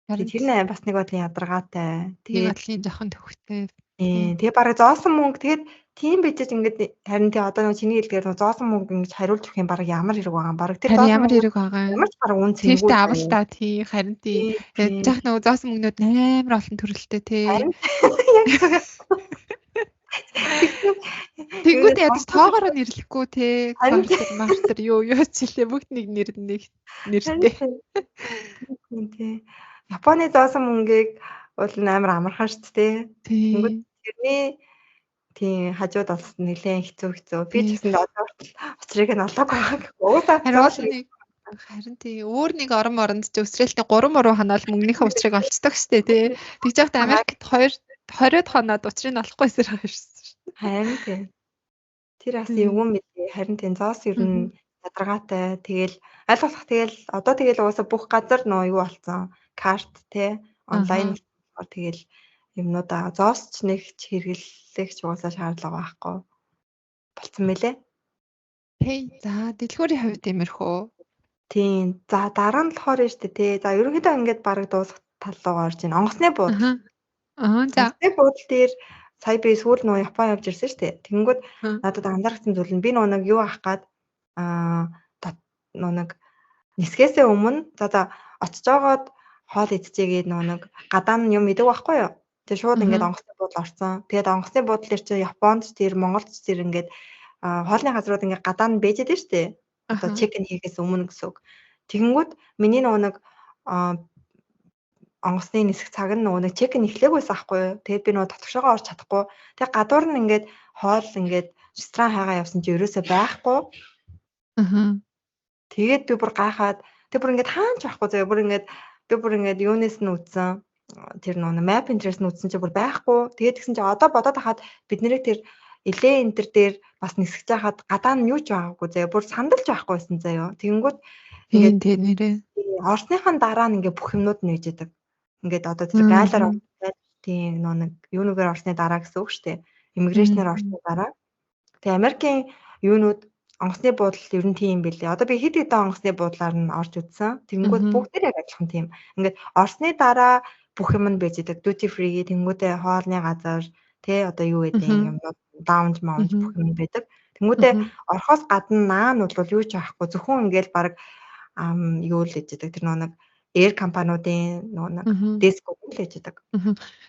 Тэр нь бас нэг бодлын ядаргаатай. Тэгээд бодлын жоохон төвхтэй. Тэгээ бараг зоосон мөнгө тэгээд тийм бичиж ингээд харин тий одоо нэг чиний хэлдгээр зоосон мөнгө ингэж хариулж өгөх юм бараг ямар хэрэг байгаа юм. Бараг тэр ямар хэрэг байгаа. Ямар ч бараг үн цэнгүй. Тэртээ авал та тий харин тий. Жах нөгөө зоосон мөнгнүүд амар олон төрөлтэй тий. Тэнгүүд ядаж тоогоороо нэрлэхгүй тий. Мартер юу ч хэлээ бүгд нэг нэртэй. Тий. Японы зоосон мөнгийг бол амар амархан шүү дээ. Тэнгүүд тэрний тийм хажууд бас нэлээд хэцүү. Би ч гэсэн одоо учрыг нь олоог байгаа гэхгүй. Харин тий өөр нэг оронд ч Австралийн 3 муруу ханаал мөнгөнийхөө учрыг олцдог шүү дээ тий. Тэгж яхад Америкт 20-д хоноод учрыг нь олохгүйсээр байгаа шүү дээ. Харин тий. Тэр бас эвгүй мэдээ. Харин тий зоос ер нь ядаргаатай. Тэгэл аль болох тэгэл одоо тэгэл угаасаа бүх газар нөө юу болсон. Карт те онлайн тэгэл юмнуудаа зоосч нэг хэрэглэгч угаасаа шаардлага байхгүй болцсон мөлий. Окей. За дэлгүүрийн хувьд тиймэрхүү. Тийм. За дараа нь болохоор нь штэ тий. За ерөнхийдөө ингээд бараг дуусах тал руу орж ийн. Онгоцны буудал. За. Онгоцны буудал дээр сая би сүүл нөгөө Япон явж ирсэн штэ. Тэнгүүд надад анзаарсан зүйл нь би нөгөө нэг юу авах гээд нөгөө нэг нисгээсээ өмнө за очиж жагаад хоол идчихээд нөгөө нэг гадаа нь юм идэг байхгүй юу? Тэгээ шууд ингээд онгоцны буудал орсон. Тэгээд онгоцны буудал дээр чи Японд ч тэр Монголд ч тэр ингээд хоолны газрууд ингээд гадаа нь бэж идэг штэ. Одоо чекин хийхээс өмнө гэсэн үг. Тэгэнгүүт миний нөгөө нэг онгоцны нисэх цаг нь нөгөө нэг чекин эхлээгүйсэн аахгүй юу. Тэгээд би нөгөө татгшоогоо орч чадахгүй. Тэгээд гадуур нь ингээд хоол ингээд ресторан хайгаа явсан чи ерөөсөө байхгүй. Тэгээд би бүр гайхаад тэг бүр ингээд хаач байхгүй заяа бүр ингээд би бүр ингээд юунес нь үтсэн тэр нөгөө map interest нь үтсэн чи бүр байхгүй. Тэгээд тэгсэн чи одоо бодоод хахад бид нэрээ тэр элээ энтер дээр бас нисгэж хахад гадаа нь юу ч байгаагүй заяа бүр сандалж байхгүйсэн заяа. Тэгэнгүүт ингээд тэр нэрээ орсныхан дараа нь ингээд бүх юмнууд нь үйж идэг. Ингээд одоо тэр гайлаар тийм нөгөө нэг юунуугаар орсны дараа гэсэн үг шүү дээ. Иммиграшнаар орсны дараа. Тэгээ Америкийн юунууд онгоцны буудал ер нь тийм байлээ. Одоо би хэд хэдэн онгоцны буудлаар нь орж үзсэн. Тэнгүүд бүгдээр яг адилхан тийм. Ингээд орсны дараа бүх юм нь байж идэг. Duty free тэнгүүдээ хоолны газар тий одоо юу гэдэг юм lounge бүх юм байдаг. Тэнгүүдээ орхоос гадна наан бол юу ч авахгүй зөвхөн ингээд баг юу л хийж идэг. Тэр нэг air компаниудын нэг диско л хийж идэг.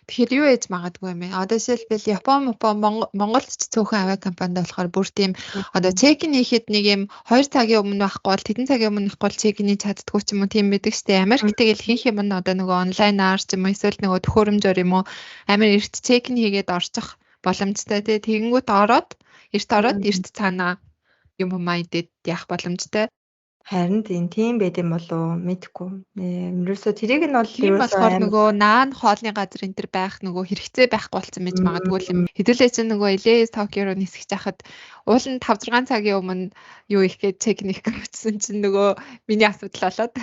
Тэгэхээр юу ээж магадгүй юм бэ? Одоо жишээлбэл Япон, Монголд ч цөөхөн авиа компанид болохоор бүр тийм одоо чекин хийхэд нэг юм 2 цагийн өмнө байхгүй бол тэдэн цагийн өмнө байхгүй бол чекин хийж чаддгүй ч юм уу тийм байдаг штэ. Америкт тэгэл ихэнх юм нь одоо нөгөө онлайнаар ч юм уу эсвэл нөгөө төхөөрөмжөөр юм уу амар эрт чекин хийгээд орчих боломжтой тий. Тэгэнгүүт ороод эрт цаанаа юм идээд явах боломжтой. Харин тийм байд юм болоо мэдгүй. Ерөөсө тэрийг нь бол ерөөсөө болохоор нөгөө наан хоолны газар энэ төр байх нөгөө хэрэгцээ байхгүй болсон байж магадгүй юм. Хэдүүлээ чинь нөгөө LA Tokyo руу нисгэж хахад уул нь 5-6 цагийн өмнө юу их гээд чек нэх гэсэн чинь нөгөө миний асуудал болоод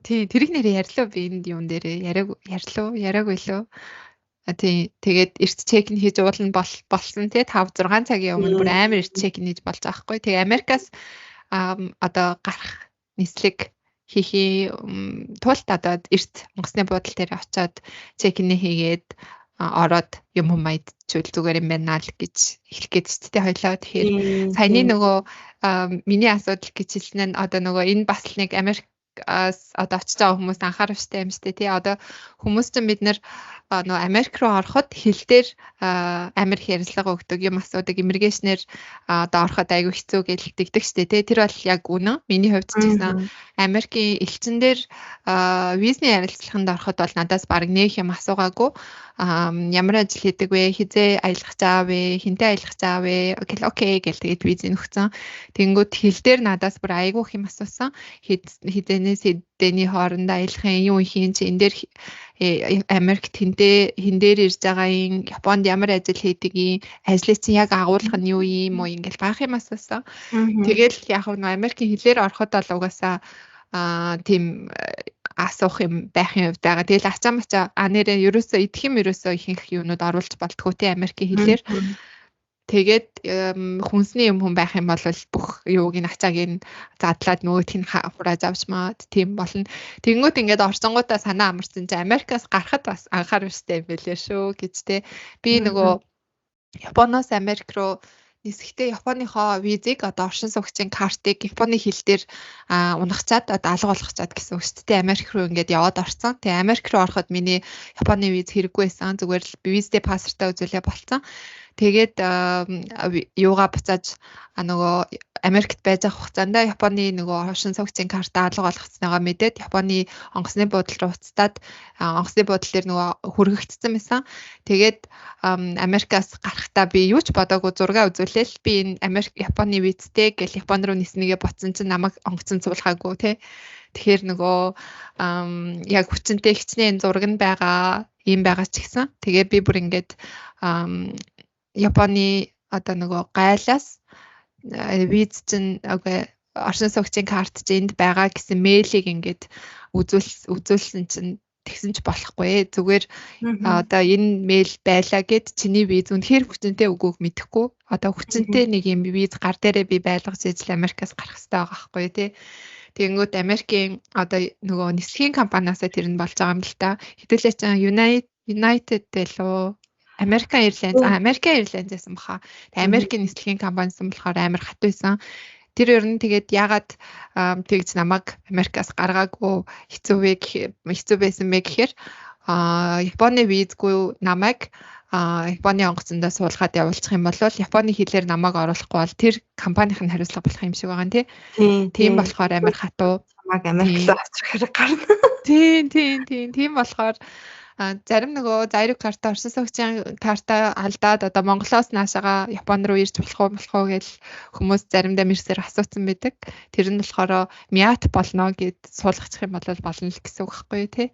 тий тэрийг нэрээ ярьлаа би энд юм дээр яриаггүй лөө. Тэгээд эрт чек нь хийж уулна болсон тий 5-6 цагийн өмнө бүр амар эрт чек нь хийж болж байгаа хгүй. Тэгээ Америкаас одоо гарах нислэг хийхий тулд одоо эрт онгоцны буудал дээр очиод чекинээ хийгээд ороод юм идчихвэл зүгээр юм байна л гэж хэлэх гээд ч тийм хоёлаа. Тэгэхээр саяны нөгөө миний асуудал гэж хэлсэн нь одоо нөгөө энэ бас нэг Америкаас одоо очиж байгаа хүмүүс анхааравчтай юм шүү дээ тий. Одоо хүмүүс чинь бид нэр нөгөө Америк руу ороход хэл дээр амар их ярилцлага өгдөг юм асуудаг иммиграшнээр одоо ороход айгүй хэцүү гэж тэгдэг шүү дээ тий. Тэр бол яг үнэн. Миний хувьд ч гэсэн Америкийн элчин дээр визний ярилцлаганд ороход бол надаас баг нэг юм асуугаагүй. Ямар ажил хийдэг вэ? Хизээ аялах цаа вэ? Хинтээ аялах цаа вэ? Окей гэл тэгээд визийг өгсөн. Тэнгүүд хэл дээр надаас бүр айгүй их юм асуусан. Хизэнээс хэдний хоорондоо аялахын юу хийн чи энэ дээр Америкт хин дээр ирж байгаа юм Японд ямар ажил хийдэг юм ажлыг чинь яг агуулгах нь юу юм уу ингээл баах юм асуусан. Тэгэл яг нь Америкийн хэлээр ороход бол угаасаа тийм асуух юм байх юм байгаа. Тэгэл ачаамачаа нэрээ ерөөсөө идэх юм ерөөсөө ихэнх юунууд оруулж болтгоо тий Америкийн хэлээр. Тэгээд хүнсний юм хүн байх юм бол бүх юуг нь ачааг нь задлаад нөгөөх нь хурааж авчмаад тийм болно. Тэнгүүд ингээд орсонгуудаа санаа амарсан чи Америкаас гарахад бас анхааруулжтэй юм байлээ шүү гэж тий. Би нөгөө Японоос Америк руу нисэхдээ Японыхоо визийг одоо оршин суугчийн картыг Японы хэл дээр унагчаад одоо алга болгочаад гэсэн үг шүү дээ. Америк руу ингээд яваад орсон. Тэгээ Америк руу ороход миний Японы виз хэрэггүй байсан. Зүгээр л визтэй паспортаа үзүүлээ болцсон. Тэгээд юугаа буцааж нөгөө Америкт байж байгаа хугацаанд Японы нөгөө оршин суугчийн картаа алга болгоцсныгоо мэдээд Японы онгоцны буудлын руу уцтаад онгоцны буудлын дээр нөгөө хүргэгдсэн байсан. Тэгээд Америкаас гарахдаа би юу ч бодоогүй зураг үзүүлээл би энэ Японы визтэй гэл Япон руу ниснэгээ ботсон чинь намайг онгоцон цуулгаагүй тий. Тэгэхээр нөгөө яг хүчнтэй хичнээн зураг нь байгаа юм байгаа ч гэсэн тэгээ би бүр ингээд Японы одоо нөгөө гайлаас виз чинь оршин суугчийн карт чинь энд байгаа гэсэн мэйлийг ингээд үзүүлсэн чинь тэгсэн ч болохгүй. Зүгээр Мгм. одоо энэ мэйл байлаа гэд чиний виз үнэхээр хүчнтэй үгүйг мэдэхгүй. Одоо хүчнтэй нэг юм виз гар дээрээ би байлгаж ижил Америкаас гарах хэрэгтэй байгаа байхгүй тий. Тэгэнгүүт Америкийн одоо нөгөө нислэгийн компаниасаа тэр нь болж байгаа юм л та. Хэдүүлээ ч United дэлөө American Airlines American Airlines гэсэн баха. Тэгээ Америкийн нислэгийн компанисан болохоор амар хат байсан. Тэр ер нь тэгээд ягаад тэгж намайг Америкаас гаргаагүй хэцүү байсан бэ гэхээр Японы визгүй намайг Японы онгоцондоо суулгаад явуулчих юм бол Японы хэлээр намайг оруулахгүй бол тэр компанийн хариуцлага болох юм шиг байгаа нь тийм болохоор амар хатуу намайг Америкт авчих хэрэг гарна. Тийм болохоор зарим нөгөө Zairuk карта Орос суугчийн карта алдаад одоо Монголоос наашаага Японд руу ирж болох уу гэж хүмүүс заримдаа мэрсээр асуусан байдаг. Тэр нь болохоор Miat болно гэд суулгачих юм бол болно л гэсэн үг байхгүй тий.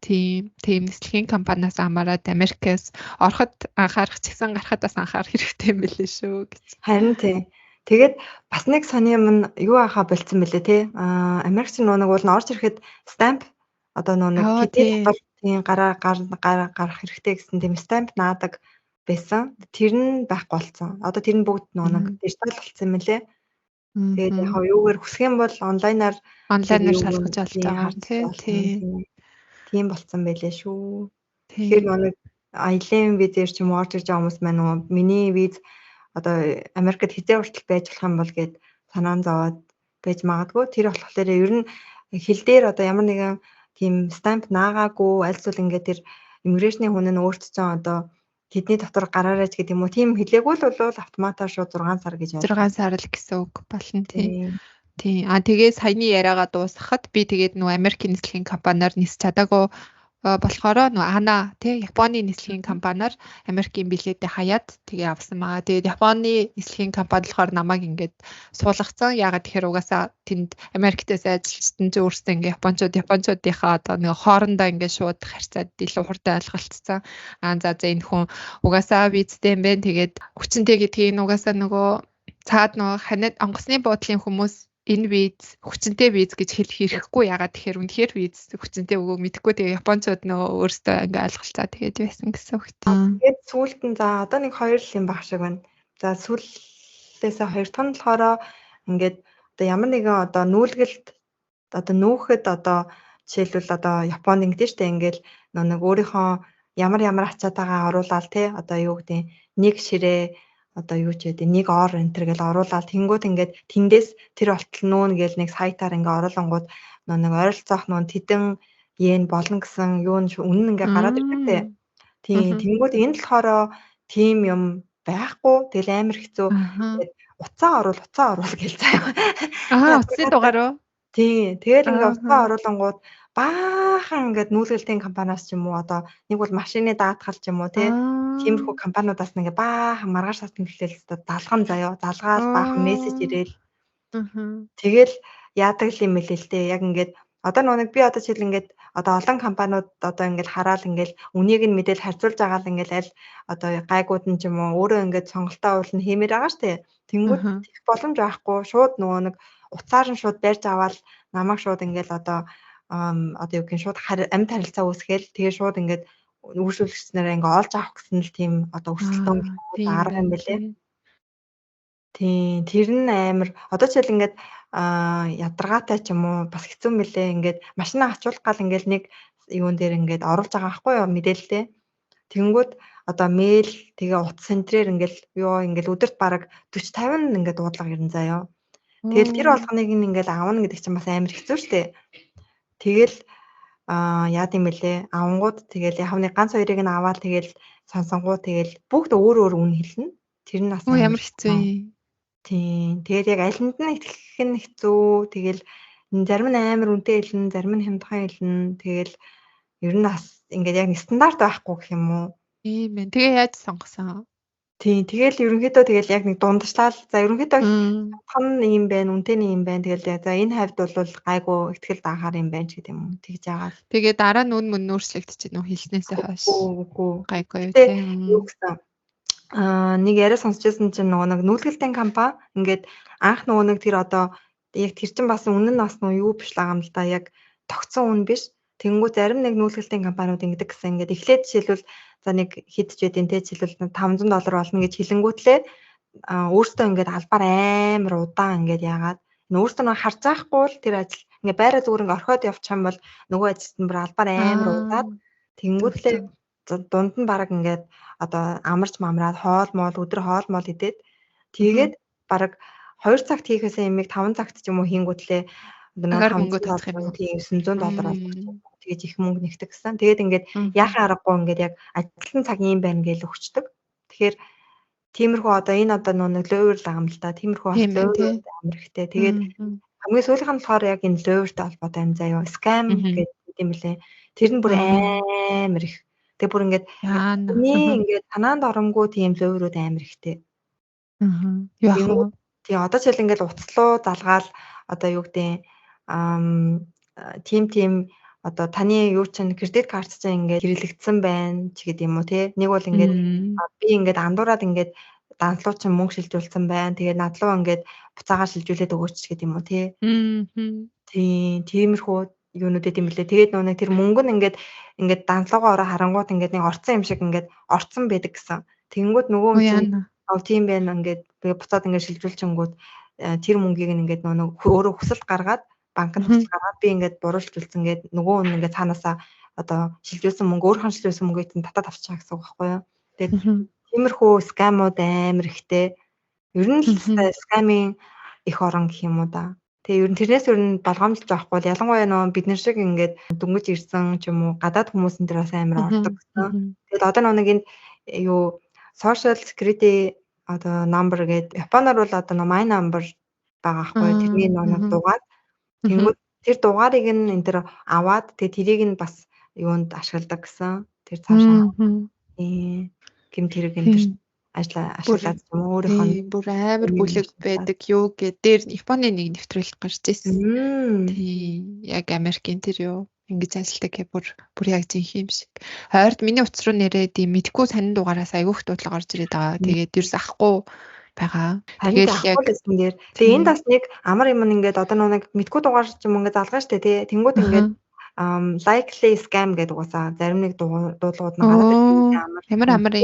Тийм нислэгийн компаниас хамаарат Америкээс ороход анхаарах чигсэн гарахад бас анхаарах хэрэгтэй юм билээ шүү гэж. Харин тий. Тэгээд бас нэг сони юм нь юу ахаа болцсон бэлээ тий. Америкч нэг бол орж ирэхэд стамп одоо нэг хэдий тийм гараар гарах хэрэгтэй гэсэн тийм стамп наадаг байсан. Тэр нь байхгүй болсон. Одоо тэр нь бүгд нэг дижитал болсон юм лээ. Тэгээд яг юугаар хүсэх юм бол онлайнаар шалгаж олдог тийм болсон байлээ шүү. Тэгэхээр нэг аялын визээр ч юм уу орж ирж байгаа хүмүүс маань нөгөө миний виз одоо Америкт хизээ хүртэл байж болох юм бол гээд санаан зовоод байж магадгүй. Тэр болохоор ер нь хил дээр одоо ямар нэгэн тийм стамп наагаагүй альцвал ингээд тэр иммиграшны хүн нь өөртөө одоо тэдний дотор гараарайч гэдэг юм уу тийм хэлээгүй л бол автоматар шууд 6 сар гэж байна. 6 сар л гэсэн үг болно тийм. Тэгээ саяны яриагаа дуусгахад би тэгээд нөгөө Америкийн нислэгийн компаниар нисч чадаагүй болохоор нөгөө Ана тий Японы нислэгийн компаниар Америкийн билетээ хаяад тэгээ авсан байгаа. Тэгээд Японы нислэгийн компани болохоор намайг ингээд суулгацсан. Ягаад тэгэхээр угаасаа тэнд Америктээс ажилчсан ч өөрсдөө ингээд японочдынхаа одоо нэг хоорондоо ингээд шууд харьцаад илүү хурдан ойлголцсон. За энэ хүн угаасаа визтэй юм байна. Тэгээд хүчнтэй гэдгийг угаасаа нөгөө цаад нөгөө ханад онгоцны буудлын хүмүүс энэ виз хүчнтэй виз гэж хэлэх хэрэггүй. Ягаад тэгэхээр үнэхээр виз хүчнтэй өгөөг мэдэхгүй. Тэгээ японочууд нөгөө өөрсдөө ингээ ойлголцоо тэгээд байсан гэсэн үг. Тэгээд сүүлд нь за одоо нэг 2 л юм баг шиг байна. За сүүлээсээ 2 дахь нь болохоор ингээд одоо ямар нэгэн одоо нүүлгэлт одоо нүүхэд одоо жишээлбэл одоо Японд ингэдэж штэ ингээл нэг өөрийнхөө ямар ачаатаагаа оруулаад тий одоо юу гэдэг нэг ширээ одоо юу ч гэдэг нэг ор энтер гэл оруулаад тэнгууд ингээд тэндээс тэр болтол нүүн гээл нэг сайтаар ингээ оруулангууд нэг ойролцоох тэдэн йен болно гэсэн юу үнэн ингээ гараад ирдэг те. Тийм тэнгууд энэ болохоор тийм юм байхгүй. Тэгэл амар хэцүү. Уцаа оруул гээл заяа. Уцны дугаар уу? Тийм. Тэгэл ингээ уцаа оруулангууд баахан ингээд нүүлгэлтийн компаниас ч юм уу одоо нэг бол машины даатгал ч юм уу тиймэрхүү компаниудаас ингээ баахан маргааш сартын гэлтэл далган заяа далгаал баахан мессеж ирээл тэгэл яадаг юм бэлээ л дээ яг ингээд одоо нэг би одоо жишээл ингээд одоо олон компаниуд одоо ингээд хараад ингээд үнийг нь мэдээл харьцуулж байгаа л ингээд аль одоо гайгууд нь ч юм уу өөрөө ингээд сонголтоо уулна хиймээр байгаа штэ тэнгүүд их боломж байхгүй шууд нэг уцаар нь шууд барьж аваад намайг шууд ингээд одоо юу гэх шууд амьд харилцаа үүсгээл тэгээ шууд ингээд үйлчлүүлэгчнэрээ ингээ олж авах гэсэн л тийм одоо өсөлтөө арга юм бэлээ. Тийм тэр нь амар одоо жишээл ингээд ядаргаатай ч юм уу бас хэцүү мөлий ингээд машинаа ачуулах гал ингээд нэг юун дээр ингээд оруулж байгаа байхгүй юу мэдээлэлтэй. Тэнгүүд одоо мэйл тэгээ утас центрээр ингээд ингээд өдөрт бараг 40-50 ингээд дуудлага ирнэ заяа. Тэгэл тэр болгоныг ингээд аавна гэдэг чинь бас амар хэцүү шттэ. Тэгэл яад юм бэлээ авангууд тэгэл яг нэг ганц хоёрыг нь аваад тэгэл сонсонгуу тэгэл бүгд өөр үн хэлнэ. Тэр нь бас ямар хэцүү юм. Тийм. Тэгэл яг алинд нь итгэх нь хэцүү. Тэгэл зарим нь амар үнэтэй хэлнэ, зарим нь хямдхан хэлнэ. Тэгэл ер нь бас ингээд яг стандарт байхгүй гэх юм уу. Тийм ээ. Тэгээ яаж сонгосон? Тийм. Тэгэл ерөнхийдөө тэгэл яг нэг дундчлал. За ерөнхийдөө хан юм байна, үнэтэйний юм байна. Тэгэл за энэ хавьд бол гайгүй ихтгэл даахаар юм байна ч гэдэг юм. Тэгж байгаа. Тэгээ дараа нь үн өөрчлөгдөж нөө хэлснээсээ хойш. Үгүй. Гайгүй юу тийм. Нэг яриа сонсчихсан чинь нэг нүүлгэлтийн компани ингээд анх нэг тэр одоо яг тэр чин бас үнэн нь бас юу биш л байгаа юм л да. Яг тогтсон үн биш. Тэнгүү зарим нэг нүүлгэлтийн компаниуд ингэдэг гэсэн ингээд эхлээд жишээлбэл за нэг хэд ч байдیں те жишээлбэл $500 болно гэж хэлэнгүүтлээ өөртөө ингээд албаар амар удаан ингээд яагаад өөртөө нэг харж байхгүй л тэр ажил ингээд байраа зүгээр ингээд орхиод явчих юм бол нөгөө ажилт нь бүр албаар амар удаад тэнгүүтлээ дунд нь баг ингээд одоо амарч мамраад хоол моол өдөр хоол моол идээд тэгээд баг 2 цагт хийхээсээ ямиг 5 цагт ч юм уу хийнгүүтлээ Агаар мөнгө татах юм уу? тийм $900 олох тэгэж их мөнгө нэгдэг гэсэн. Тэгээд ингээд яхаа аргагүй ингээд яг ажилтны цаг юм байна гэж өгчдөг. Тэгэхээр тиймэрхүү одоо энэ одоо нэг лойвер л байгаа юм л да. Тиймэрхүү лойвер амар ихтэй. Тэгээд хамгийн сүүлийнх нь болохоор яг энэ лойвертэй холбоотой юм заяа. Scam гэдэг юм лээ. Тэр нь бүр амар их. Тэгээд бүр ингээд ингээд танаанд оромгүй тийм лойверүүд амар ихтэй. Юу ах вэ? Тий одоо ч л ингээд уцлуу залгаал одоо юу гэдэг тим одоо таны юу чинь кредит карт чинь ингээд хэрэглэгдсэн байна ч гэдэг юм уу те. Нэг бол ингээд би ингээд андуураад ингээд данслуу чинь мөнгө шилжүүлсэн байна. Тэгээд надлуу ингээд буцаагаар шилжүүлээд өгөөч ч гэдэг юм уу те. Тий тиймэрхүү юунуудад юм лээ. Тэгээд нэг тэр мөнгө нь ингээд данслуугаа ороо харангууд ингээд нэг орцсон юм шиг ингээд орцсон байдаг гэсэн. Тэнгүүд нөгөө хүн тийм байна ингээд би буцаад ингээд шилжүүлчихэнгүүд тэр мөнгийг ингээд нөгөө өөрөө хүсэлт гаргаад банкнд хүсэлт гаргаад би ингээд буруулжүүлсэн гээд нөгөө хүн ингээд цаанаасаа одоо шилжүүлсэн мөнгө өөрхөн шилжүүлсэн мөнгөийг татаад авчихаа гэсэн үг байхгүй юу. Тэгээд тиймэрхүү скамууд амар ихтэй. Ер нь л скамын их орон гэх юм уу да. Тэгээ ер нь тэрнээс ер нь болгоомжлож авахгүй бол ялангуяа нөгөө бид нар шиг ингээд дөнгөж ирсэн ч юм уу гадаад хүмүүс энэ дээрээс амар ордог гэсэн. Тэгээд одоо нэг энэ юу social security одоо number гэдэг Японоор бол одоо my number байгаа хгүй тэрний нэг дугаар. Тэнгүүд тэр дугаарыг нь энэ төр аваад тэгээ тэрийг нь бас юунд ашигладаг гэсэн. Тэр цаашаа гэмт хэрэг энэ төр ашиглаад юм өөрийнхөө бүр амар бүлэг байдаг юу гэдэг дээр Японы нэг нэвтрүүлэг гарч ирсэн. Тий яг Америкийн тэр юу ингэж ажилтдаг гэх бүр яг зинх юм шиг. Хойрд миний утас руу нэрээд ийм мэдгүй сонин дугаараас айгүйх дуудлага орж ирээд байгаа. Тэгээд ерөөс ахгүй байгаа. Тэгээд яг дээр. Тэгээ энд бас нэг амар юм ингээд одоо нэг мэдгүй дугаар ч юм ингээд залгаа штэ тий. Тэнгүүд ингээд likely scam гэдэг уусаа зарим нэг дуудлагууд нь гараад амар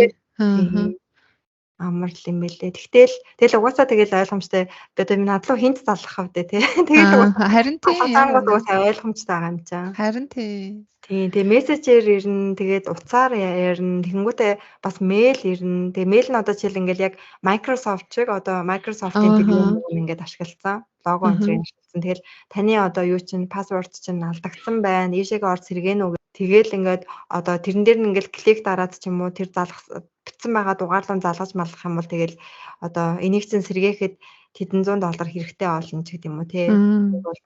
амар л юм бэлээ. Тэгэл угаасаа тэгэл ойлгомжтой. Одоо надлуу хинт залгах хавдэ тий. Тэгэл харин тий. Угаасаа ойлгомжтой байгаа юм чам. Харин тий. Тэгээ мессежээр ирнэ. Тэгээд утсаар ирнэ. Тэнгүүтээ бас мэйл ирнэ. Тэгээ мэйл нь одоо жишээл ингээл яг Microsoft шиг одоо Microsoft-ийн тэр юм ингээд ашигласан. Лого энэ ашигласан. Тэгэл таны одоо юу чинь пассворд чинь алдагдсан байна. Ийшээгээ орж сэргэнэ үү. Тэгэл ингээд одоо тэрэн дээр нь ингээл клик дараад ч юм уу тэр битсэн байгаа дугаарлан залгаж малах юм бол тэгэл одоо энийг чинь сэргээхэд тэдэн $100 хэрэгтэй болно ч гэдэг юм уу те. Бол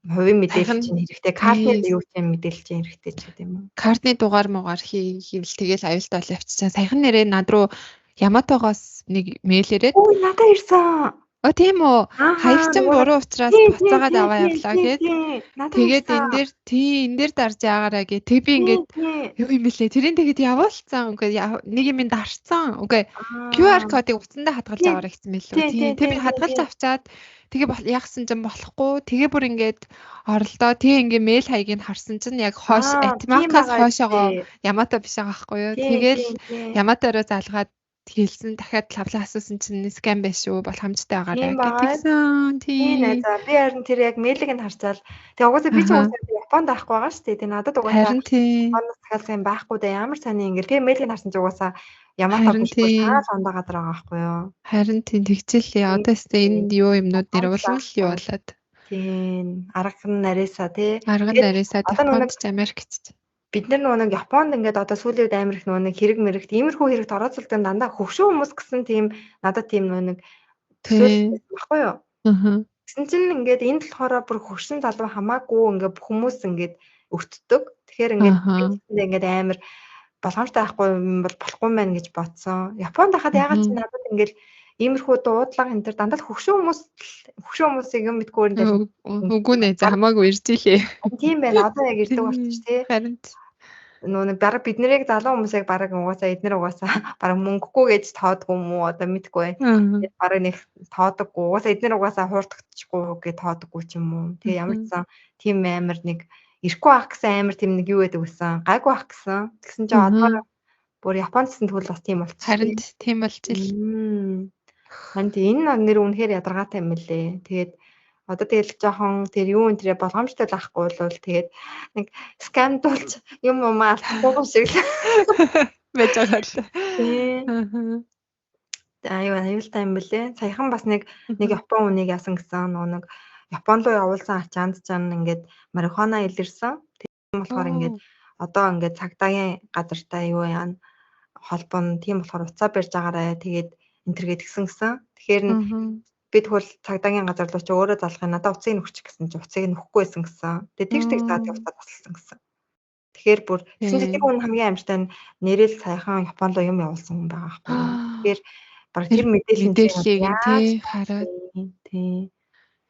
хувийн мэдээлэл чинь хэрэгтэй, картны юу чинь мэдээлэл чинь хэрэгтэй ч гэдэг юм уу. Картны дугаар муугаар хийвэл тэгэл аюултай бол явчихсан. Саяхан нэрээ над руу Яматогоос нэг мэйл ирээд. Өө надад ирсэн. Тийм үү. Хаягчин буруу учраас буцаагаад аваа явлаа гэд. Тэгээд энэ дээр дарж байгаараа гэ. Тэг би ингээд юу юм бэлээ. Тэрийн тэгээд явуулсан. Үгүй нэг юм дарцсан. Үгүй QR кодыг утсандаа хадгалж аваарай гэсэн мэлүү. Тэг би хадгалж авчаад тэгээ яахсан ч болохгүй. Тэгээ бүр ингээд оролдоо. Тэгээ ингээ мэйл хаягийг харсан чинь яг хоош Атмакаас хоошоогоо Ямато биш байгаа байхгүй юу. Тэгээл Яматороо залгаад хэлсэн дахиад лавлаа асуусан чинь скам байш шүү боломжтой байгаарай гэдгийгсэн. Тийм найзаа. Би харин тэр яг мэйлийг нь харцаал. Тэгээ угаасаа би ч угаасаа Японд байхгүй байгаа шүү дээ. Тэгээ надад угаасаа Японоос захиалсан юм байхгүй да. Ямар сони ингээл тэгээ мэйлийг харсан чинь угаасаа Ямато бүлгүй санаал ондоо гадар байгаа байхгүй юу. Харин тийм тэгчихлээ. Одоо өстө энэ юу юмнууд нэр улам л юу болоод. Тийм. Арга нарийсаа тий. Арга нарийсаа Японд ч Америкт ч. Бид нар нэг Японд ингээд одоо сүүлийн үед амар их нэг хэрэг мэрэгт иймэрхүү хэрэгт орооцолтой дандаа хөвшөө хүмүүс гэсэн тийм надад тийм нэг төсөөлөл баггүй юу. Тэгсэн чинь ингээд энд болохоор бүр хөвшин залуу хамаагүй ингээд хүмүүс ингээд өртдөг. Тэгэхээр ингээд амар болгоомжтой байхгүй юм бол болохгүй мэн гэж бодсон. Японд хахад ягаад ч надад ингээд иймэрхүү дуудлага энэ төр дандаа хөвшөө хүмүүсийг юм мэдгүй энэ үгүй нэ хамаагүй ирж илээ. Тийм байна. Одоо яг ирдэг болчих тий. Харин нөгөө баг бид нарыг залуу хүмүүсийг баг угаасаа эднэр угаасаа баг мөнгөгүй гэж тоодгүй юм уу одоо мэдгүй. Тэгээд баг нэг тоодоггүй. Угаасаа эднэр угаасаа хуурдагдчихгүй гэж тоодоггүй ч юм уу. Тэгээ ямар ч сан тийм амар нэг ирэхгүй байх гэсэн амар тийм нэг юу гэдэг байсан. Гайгүй байх гэсэн. Тэгсэн чинь одоо бүр Япондсэн тэгвэл бас тийм болчихсон. Харин тийм болж ил. Харин энэ нэр үнэхээр ядаргаатай юм лээ. Тэгээд одоо тэгэл жоохон тэр юу энэ тэрэ болгоомжтой байхгүй бол тэгээд нэг скам дуулж юм алдахгүй шиг л байж байгаа л. Аюултай юм бэлээ. Саяхан бас нэг Япон хүнийг яасан гэсэн нэг Япон руу явуулсан ачаанд чан ингээд марихуана илэрсэн. Тийм болохоор ингээд одоо ингээд цагдаагийн газартай юу яана холбоо нь тийм болохоор уцаа барьж байгаарэ тэгээд энтергээд гисэн гэсэн. Тэгэхээр би тэгвэл цагдаагийн газар руу чи өөрөө залахын надад уцыг нөхчих гэсэн чи уцыг нөхгүй байсан гэсэн. Тэгээд тэр заад явцаа тасалсан гэсэн. Тэгэхээр бүр тэгсэн чинь тэр хүн хамгийн амжтай нь нэрэл саяхан Япон руу юм явуулсан хүн байгаа байхгүй. Тэгэхээр баг тэр мэдээллийг тий хараад тий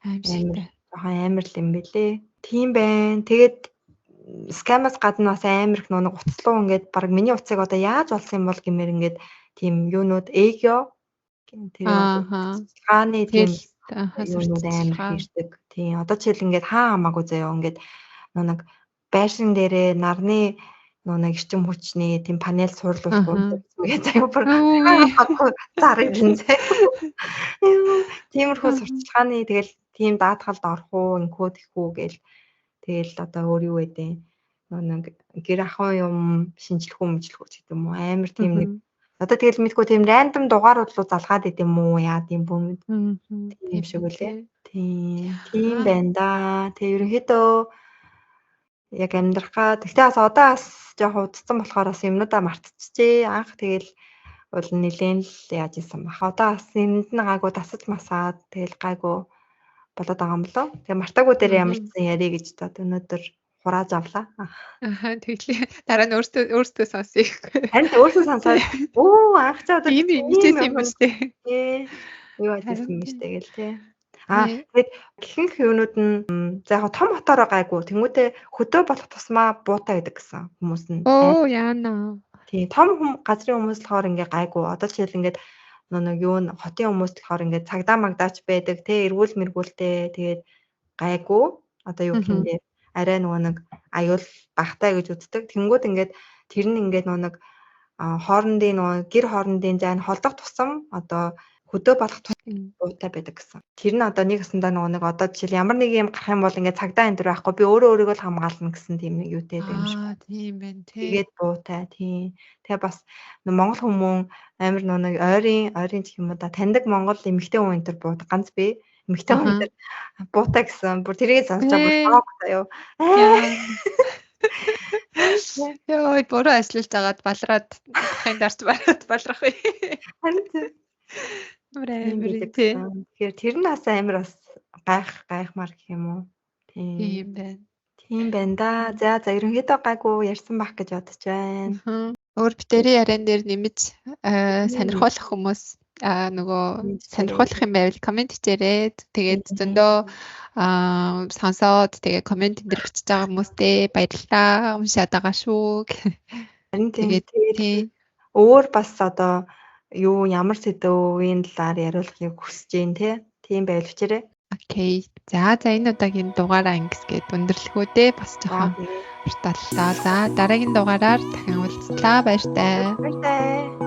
аимшигтай. Амар л юм бэлээ. Тийм байна. Тэгээд скамаас гадна бас амар их нэг уцлуу ингээд баг миний уцыг одоо яаж болсон юм бол гэмээр ингээд тийм юунууд эгё тэр хааны тийм юунууд амар хийрдэг. Тийм одоо жишээл ингээд хаа хамаагүй заяа ингээд нэг байшин дээрээ нарны нэг эрчим хүчний тийм панел суурлуулсан үгээ заяа бүр зарагдсан заяа. Тиймэрхүү сурталчилгааны тэгэл тийм даатгалд орох уу инкод ихүү гээл тэгэл одоо өөр юу байдیں۔ Нэг гэр ахуй юм шинжлэх гэдэг юм уу амар тийм нэг одоо тэгэл мэдгүй тийм рандом дугаарууд руу залгаад идэм үү яа тийм бөм тийм шиг үлээ. Тийм байна да. Тэг ерөнхийдөө яг амьдрах га. Тэгтээ бас одоо бас жоохон удцсан болохоор бас юмнуудаа мартчихжээ. Анх тэгэл бол нилээн л яаж исэн бах. Одоо бас юмд нь гайгүй дасаж масаад тэгэл гайгүй болоод байгаа юм болоо. Тэгээ мартаагүй дээр ямар ч ярий гэж одоо өнөөдөр хурааж авлаа. Тэглээ. Дараа нь өөртөө сонсъё. Харин өөртөө сонсоод анх цаа одоо ийм хичээсэн юм байна штэ. Юу ажилласан юм штэ гэл тий. Тэгээд ихэнх юунууд нь за яг том хотоороо гайгүй. Тэмүүтээ хөдөө болох тусмаа буутай гэдэг гэсэн хүмүүс нь. Яана. Тий, том газрын хүмүүс болохоор ингээ гайгүй. Одоо жишээл ингээд нэг юу н хотын хүмүүс болохоор ингээ цагдаа магдаач байдаг тий, эргүүл мэргүүлтэй тэгээд гайгүй. Одоо юу гэх юм бэ? Арай нэг аюул багтай гэж үздэг. Тэнгүүд ингээд тэр нь ингээд нэг хоорондын гэр хоорондын зайн холдох тусам одоо хөдөө болох буутай байдаг гэсэн. Тэр нь одоо нэг хэсэндээ нэг одоо жишээл ямар нэг юм гарах юм бол ингээд цагдаа энэ төр байхгүй би өөрөө өөрийгөө л хамгаална гэсэн тийм нэг юутэй юм шиг. Тийм байна тий. Тэгээд буутай тий. Тэгээ бас Монгол хүмүүс амар нэг ойрын гэх юм уу да таньдаг Монгол эмэгтэй хүн энэ төр бууд ганц би эмэгтэй хүн төр буутай гэсэн. Бүр тэрийг сонсож байгаа бүр таа юу. Яа, буруу ажиллаж байгаад балраад хайн дарч бараад балрах вэ. Тэгэхээр тэр нь бас амар бас гайхмаар гэх юм уу. Тийм байна. Тийм байна да. За ерөнхийдөө гайгүй ярьсан бах гэж бодож байна. Өөр битэрийн яриан дээр нэмж сонирхолтой хүмүүс нөгөө сонирхолтой юм байвал комент хийээрэй. Тэгээд зөндөө сонсоод тэгээ комент энэ бичиж байгаа хүмүүстээ баярлалаа. Уншаад байгаа шүү. Харин тэгээд өөр бас одоо юу ямар сэдвийн талаар яриулахыг хүсэж байна те. Тийм байвал бичээрэй. Окей. За энэ удаагийн дугаараа ингэсгээд өндөрлөхөө бас жоохон хурдаллаа. За дараагийн дугаараар дахин уулзлаа. Баяртай. Баяртай.